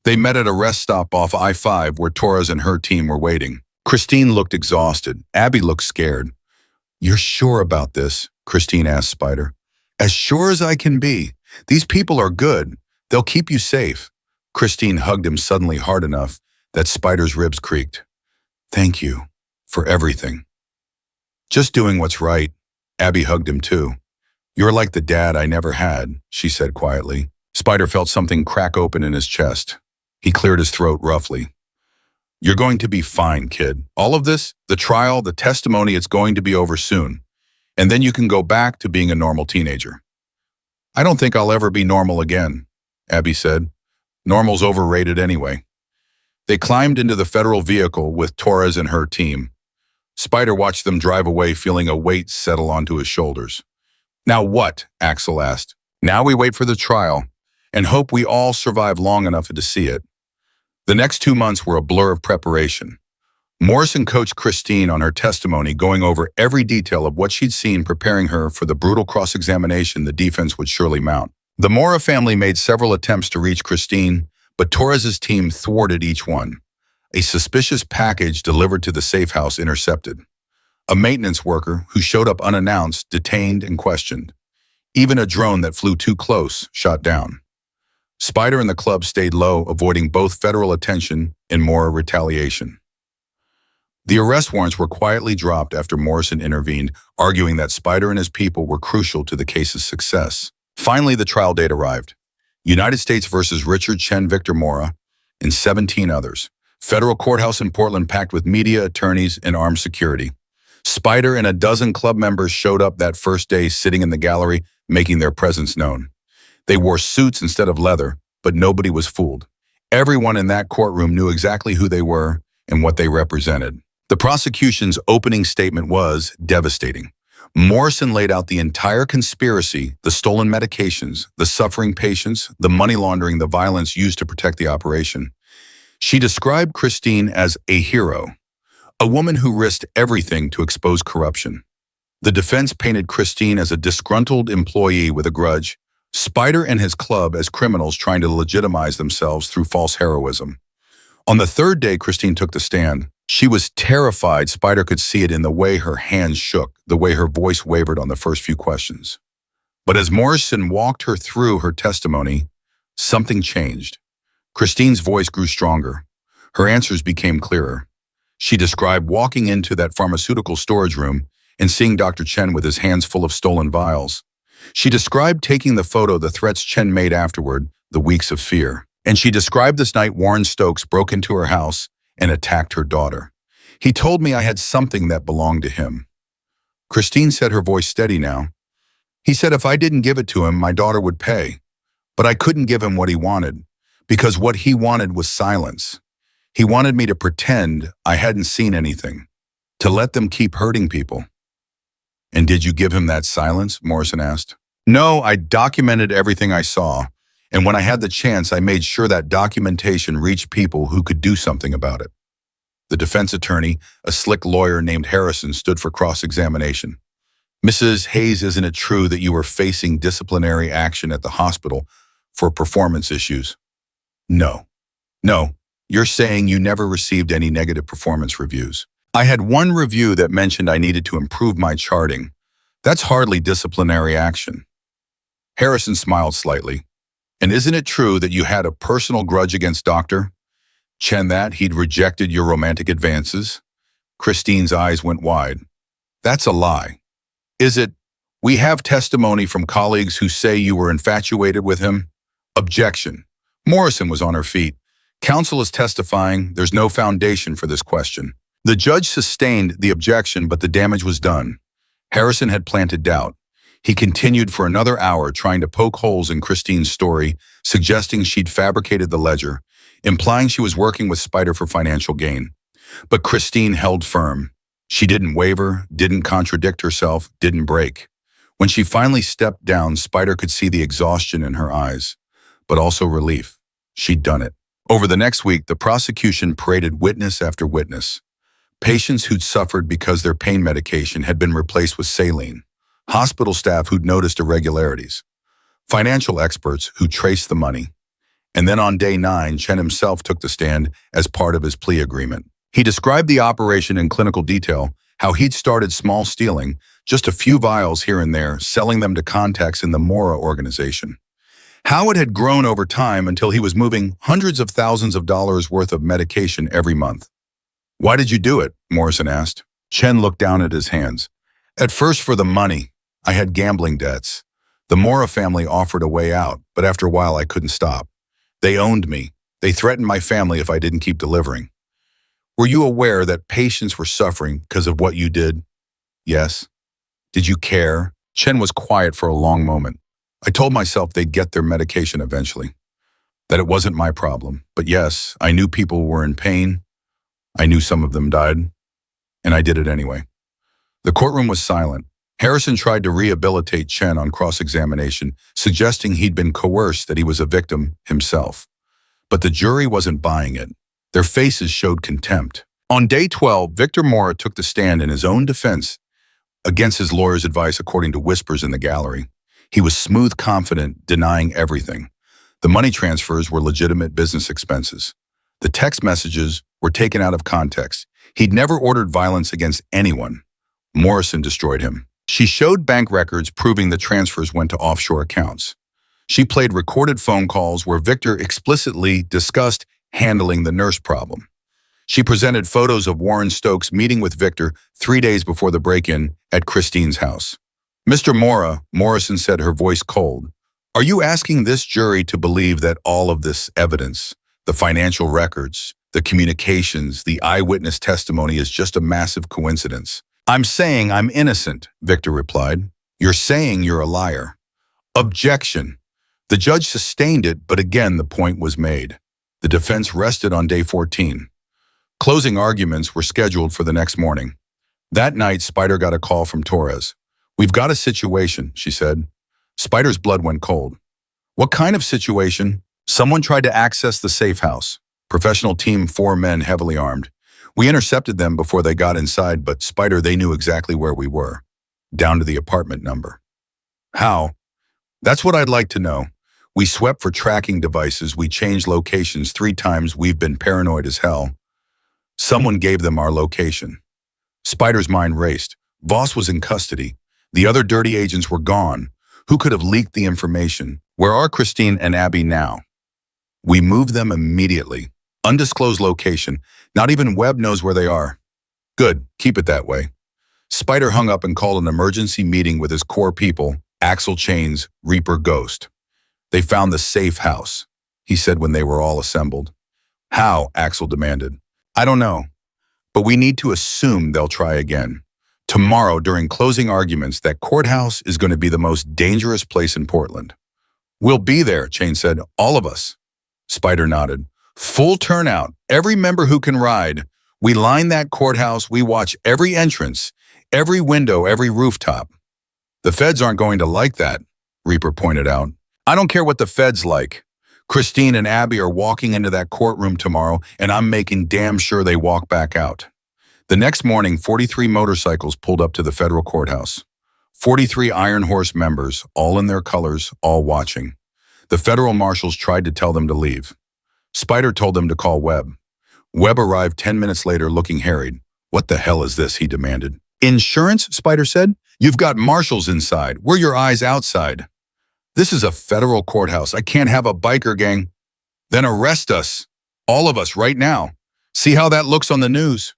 They met at a rest stop off I-5 where Torres and her team were waiting. Christine looked exhausted. Abby looked scared. "You're sure about this?" Christine asked Spider. "As sure as I can be. These people are good. They'll keep you safe." Christine hugged him suddenly hard enough that Spider's ribs creaked. "Thank you for everything." "Just doing what's right." Abby hugged him too. "You're like the dad I never had," she said quietly. Spider felt something crack open in his chest. He cleared his throat roughly. "You're going to be fine, kid. All of this, the trial, the testimony, it's going to be over soon. And then you can go back to being a normal teenager." "I don't think I'll ever be normal again," Abby said. "Normal's overrated anyway." They climbed into the federal vehicle with Torres and her team. Spider watched them drive away, feeling a weight settle onto his shoulders. "Now what?" Axel asked. "Now we wait for the trial and hope we all survive long enough to see it." The next 2 months were a blur of preparation. Morrison coached Christine on her testimony, going over every detail of what she'd seen, preparing her for the brutal cross-examination the defense would surely mount. The Mora family made several attempts to reach Christine, but Torres's team thwarted each one. A suspicious package delivered to the safe house intercepted. A maintenance worker who showed up unannounced, detained and questioned. Even a drone that flew too close, shot down. Spider and the club stayed low, avoiding both federal attention and Mora retaliation. The arrest warrants were quietly dropped after Morrison intervened, arguing that Spider and his people were crucial to the case's success. Finally, the trial date arrived. United States versus Richard Chen Victor Mora and 17 others. Federal courthouse in Portland packed with media, attorneys, and armed security. Spider and a dozen club members showed up that first day, sitting in the gallery, making their presence known. They wore suits instead of leather, but nobody was fooled. Everyone in that courtroom knew exactly who they were and what they represented. The prosecution's opening statement was devastating. Morrison laid out the entire conspiracy, the stolen medications, the suffering patients, the money laundering, the violence used to protect the operation. She described Christine as a hero, a woman who risked everything to expose corruption. The defense painted Christine as a disgruntled employee with a grudge, Spider and his club as criminals trying to legitimize themselves through false heroism. On the third day Christine took the stand, she was terrified. Spider could see it in the way her hands shook, the way her voice wavered on the first few questions. But as Morrison walked her through her testimony, something changed. Christine's voice grew stronger. Her answers became clearer. She described walking into that pharmaceutical storage room and seeing Dr. Chen with his hands full of stolen vials. She described taking the photo, the threats Chen made afterward, the weeks of fear. And she described this night Warren Stokes broke into her house and attacked her daughter. He told me I had something that belonged to him. Christine said, her voice steady now. He said if I didn't give it to him, my daughter would pay. But I couldn't give him what he wanted, because what he wanted was silence. He wanted me to pretend I hadn't seen anything, to let them keep hurting people. And did you give him that silence? Morrison asked. No, I documented everything I saw. And when I had the chance, I made sure that documentation reached people who could do something about it. The defense attorney, a slick lawyer named Harrison, stood for cross-examination. Mrs. Hayes, isn't it true that you were facing disciplinary action at the hospital for performance issues? No. No, you're saying you never received any negative performance reviews. I had one review that mentioned I needed to improve my charting. That's hardly disciplinary action. Harrison smiled slightly. And isn't it true that you had a personal grudge against Dr. Chen, that he'd rejected your romantic advances? Christine's eyes went wide. That's a lie. Is it? We have testimony from colleagues who say you were infatuated with him. Objection. Morrison was on her feet. Counsel is testifying. There's no foundation for this question. The judge sustained the objection, but the damage was done. Harrison had planted doubt. He continued for another hour trying to poke holes in Christine's story, suggesting she'd fabricated the ledger, implying she was working with Spider for financial gain. But Christine held firm. She didn't waver, didn't contradict herself, didn't break. When she finally stepped down, Spider could see the exhaustion in her eyes, but also relief. She'd done it. Over the next week, the prosecution paraded witness after witness. Patients who'd suffered because their pain medication had been replaced with saline. Hospital staff who'd noticed irregularities. Financial experts who traced the money. And then on day 9, Chen himself took the stand as part of his plea agreement. He described the operation in clinical detail, how he'd started small stealing, just a few vials here and there, selling them to contacts in the Mora organization. How it had grown over time until he was moving hundreds of thousands of dollars worth of medication every month. Why did you do it? Morrison asked. Chen looked down at his hands. At first for the money. I had gambling debts. The Mora family offered a way out, but after a while I couldn't stop. They owned me. They threatened my family if I didn't keep delivering. Were you aware that patients were suffering because of what you did? Yes. Did you care? Chen was quiet for a long moment. I told myself they'd get their medication eventually, that it wasn't my problem. But yes, I knew people were in pain. I knew some of them died, and I did it anyway. The courtroom was silent. Harrison tried to rehabilitate Chen on cross-examination, suggesting he'd been coerced, that he was a victim himself. But the jury wasn't buying it. Their faces showed contempt. On day 12, Victor Mora took the stand in his own defense, against his lawyer's advice, according to whispers in the gallery. He was smooth, confident, denying everything. The money transfers were legitimate business expenses. The text messages were taken out of context. He'd never ordered violence against anyone. Morrison destroyed him. She showed bank records proving the transfers went to offshore accounts. She played recorded phone calls where Victor explicitly discussed handling the nurse problem. She presented photos of Warren Stokes meeting with Victor 3 days before the break-in at Christine's house. Mr. Mora, Morrison said, her voice cold, are you asking this jury to believe that all of this evidence, the financial records, the communications, the eyewitness testimony is just a massive coincidence? I'm saying I'm innocent, Victor replied. You're saying you're a liar. Objection. The judge sustained it, but again the point was made. The defense rested on day 14. Closing arguments were scheduled for the next morning. That night, Spider got a call from Torres. "We've got a situation," she said. Spider's blood went cold. "What kind of situation?" "Someone tried to access the safe house. Professional team, 4 men heavily armed. We intercepted them before they got inside, but Spider, they knew exactly where we were. Down to the apartment number." "How?" "That's what I'd like to know. We swept for tracking devices. We changed locations 3 times. We've been paranoid as hell. Someone gave them our location." Spider's mind raced. Voss was in custody. The other dirty agents were gone. Who could have leaked the information? Where are Christine and Abby now? "We moved them immediately. Undisclosed location. Not even Webb knows where they are." "Good. Keep it that way." Spider hung up and called an emergency meeting with his core people, Axel Chains, Reaper Ghost. "They found the safe house," he said when they were all assembled. "How?" Axel demanded. "I don't know, but we need to assume they'll try again. Tomorrow, during closing arguments, that courthouse is going to be the most dangerous place in Portland." "We'll be there," Chain said. "All of us." Spider nodded. "Full turnout. Every member who can ride. We line that courthouse. We watch every entrance, every window, every rooftop." "The feds aren't going to like that," Reaper pointed out. "I don't care what the feds like. Christine and Abby are walking into that courtroom tomorrow, and I'm making damn sure they walk back out." The next morning, 43 motorcycles pulled up to the federal courthouse. 43 Iron Horse members, all in their colors, all watching. The federal marshals tried to tell them to leave. Spider told them to call Webb. Webb arrived 10 minutes later looking harried. "What the hell is this?" he demanded. "Insurance?" Spider said. "You've got marshals inside. We're your eyes outside." "This is a federal courthouse. I can't have a biker gang." "Then arrest us. All of us right now. See how that looks on the news."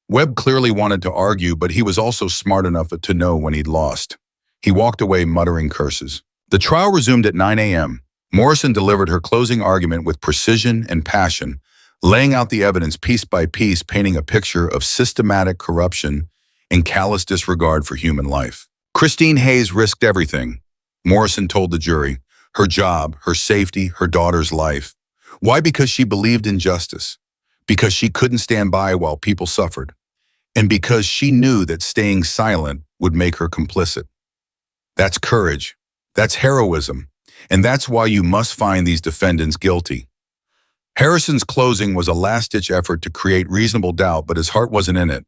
Webb clearly wanted to argue, but he was also smart enough to know when he'd lost. He walked away muttering curses. The trial resumed at 9 a.m. Morrison delivered her closing argument with precision and passion, laying out the evidence piece by piece, painting a picture of systematic corruption and callous disregard for human life. Christine Hayes risked everything, Morrison told the jury. Her job, her safety, her daughter's life. Why? Because she believed in justice. Because she couldn't stand by while people suffered. And because she knew that staying silent would make her complicit. That's courage. That's heroism. And that's why you must find these defendants guilty. Harrison's closing was a last-ditch effort to create reasonable doubt, but his heart wasn't in it.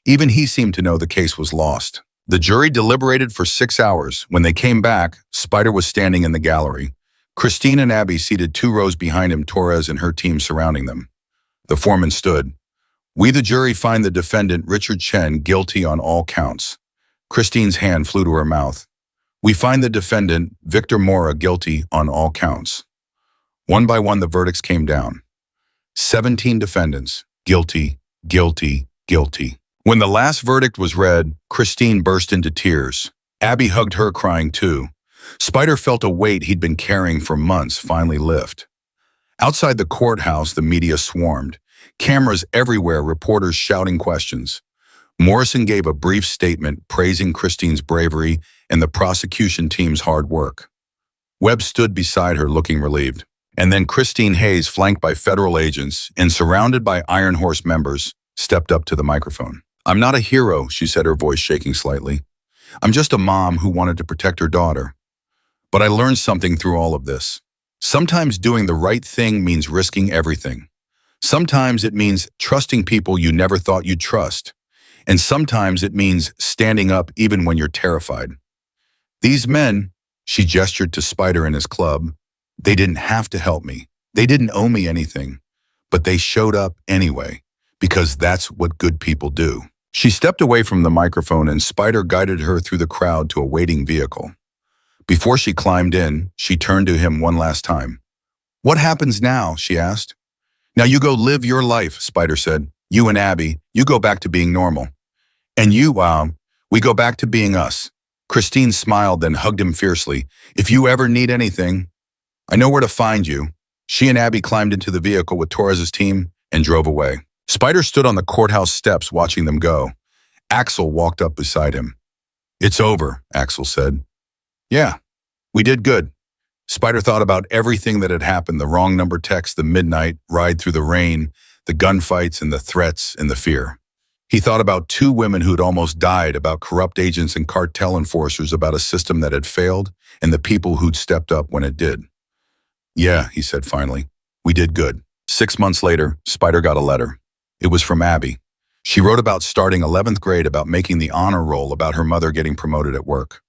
Even he seemed to know the case was lost. The jury deliberated for 6 hours. When they came back, Spider was standing in the gallery. Christine and Abby seated 2 rows behind him, Torres and her team surrounding them. The foreman stood. "We, the jury, find the defendant, Richard Chen, guilty on all counts." Christine's hand flew to her mouth. "We find the defendant, Victor Mora, guilty on all counts." One by one, the verdicts came down. 17 defendants, guilty, guilty, guilty. When the last verdict was read, Christine burst into tears. Abby hugged her, crying too. Spider felt a weight he'd been carrying for months finally lift. Outside the courthouse, the media swarmed. Cameras everywhere, reporters shouting questions. Morrison gave a brief statement praising Christine's bravery and the prosecution team's hard work. Webb stood beside her looking relieved. And then Christine Hayes, flanked by federal agents and surrounded by Iron Horse members, stepped up to the microphone. "I'm not a hero," she said, her voice shaking slightly. "I'm just a mom who wanted to protect her daughter. But I learned something through all of this. Sometimes doing the right thing means risking everything. Sometimes it means trusting people you never thought you'd trust. And sometimes it means standing up even when you're terrified. These men," she gestured to Spider and his club, "they didn't have to help me. They didn't owe me anything. But they showed up anyway, because that's what good people do." She stepped away from the microphone and Spider guided her through the crowd to a waiting vehicle. Before she climbed in, she turned to him one last time. "What happens now?" she asked. "Now you go live your life," Spider said. "You and Abby, you go back to being normal. And you, we go back to being us." Christine smiled, then hugged him fiercely. "If you ever need anything, I know where to find you." She and Abby climbed into the vehicle with Torres's team and drove away. Spider stood on the courthouse steps watching them go. Axel walked up beside him. "It's over," Axel said. "Yeah, we did good. Spider thought about everything that had happened, the wrong number text, the midnight ride through the rain, the gunfights and the threats and the fear. He thought about two women who'd almost died, about corrupt agents and cartel enforcers, about a system that had failed, and the people who'd stepped up when it did. Yeah, he said finally, we did good. 6 months later, Spider got a letter. It was from Abby. She wrote about starting 11th grade, about making the honor roll, about her mother getting promoted at work.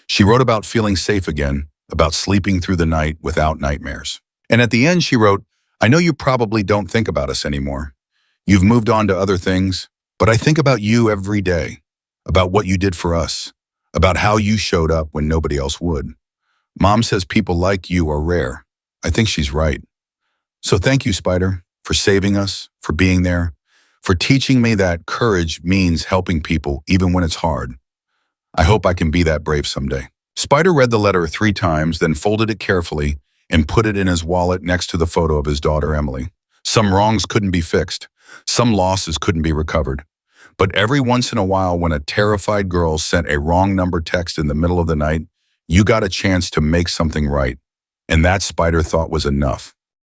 She wrote about feeling safe again, about sleeping through the night without nightmares. And at the end, she wrote, I know you probably don't think about us anymore. You've moved on to other things, but I think about you every day, about what you did for us, about how you showed up when nobody else would. Mom says people like you are rare. I think she's right. So thank you, Spider, for saving us, for being there, for teaching me that courage means helping people even when it's hard. I hope I can be that brave someday. Spider read the letter 3 times, then folded it carefully and put it in his wallet next to the photo of his daughter, Emily. Some wrongs couldn't be fixed. Some losses couldn't be recovered. But every once in a while, when a terrified girl sent a wrong number text in the middle of the night, you got a chance to make something right. And that, Spider thought, was enough.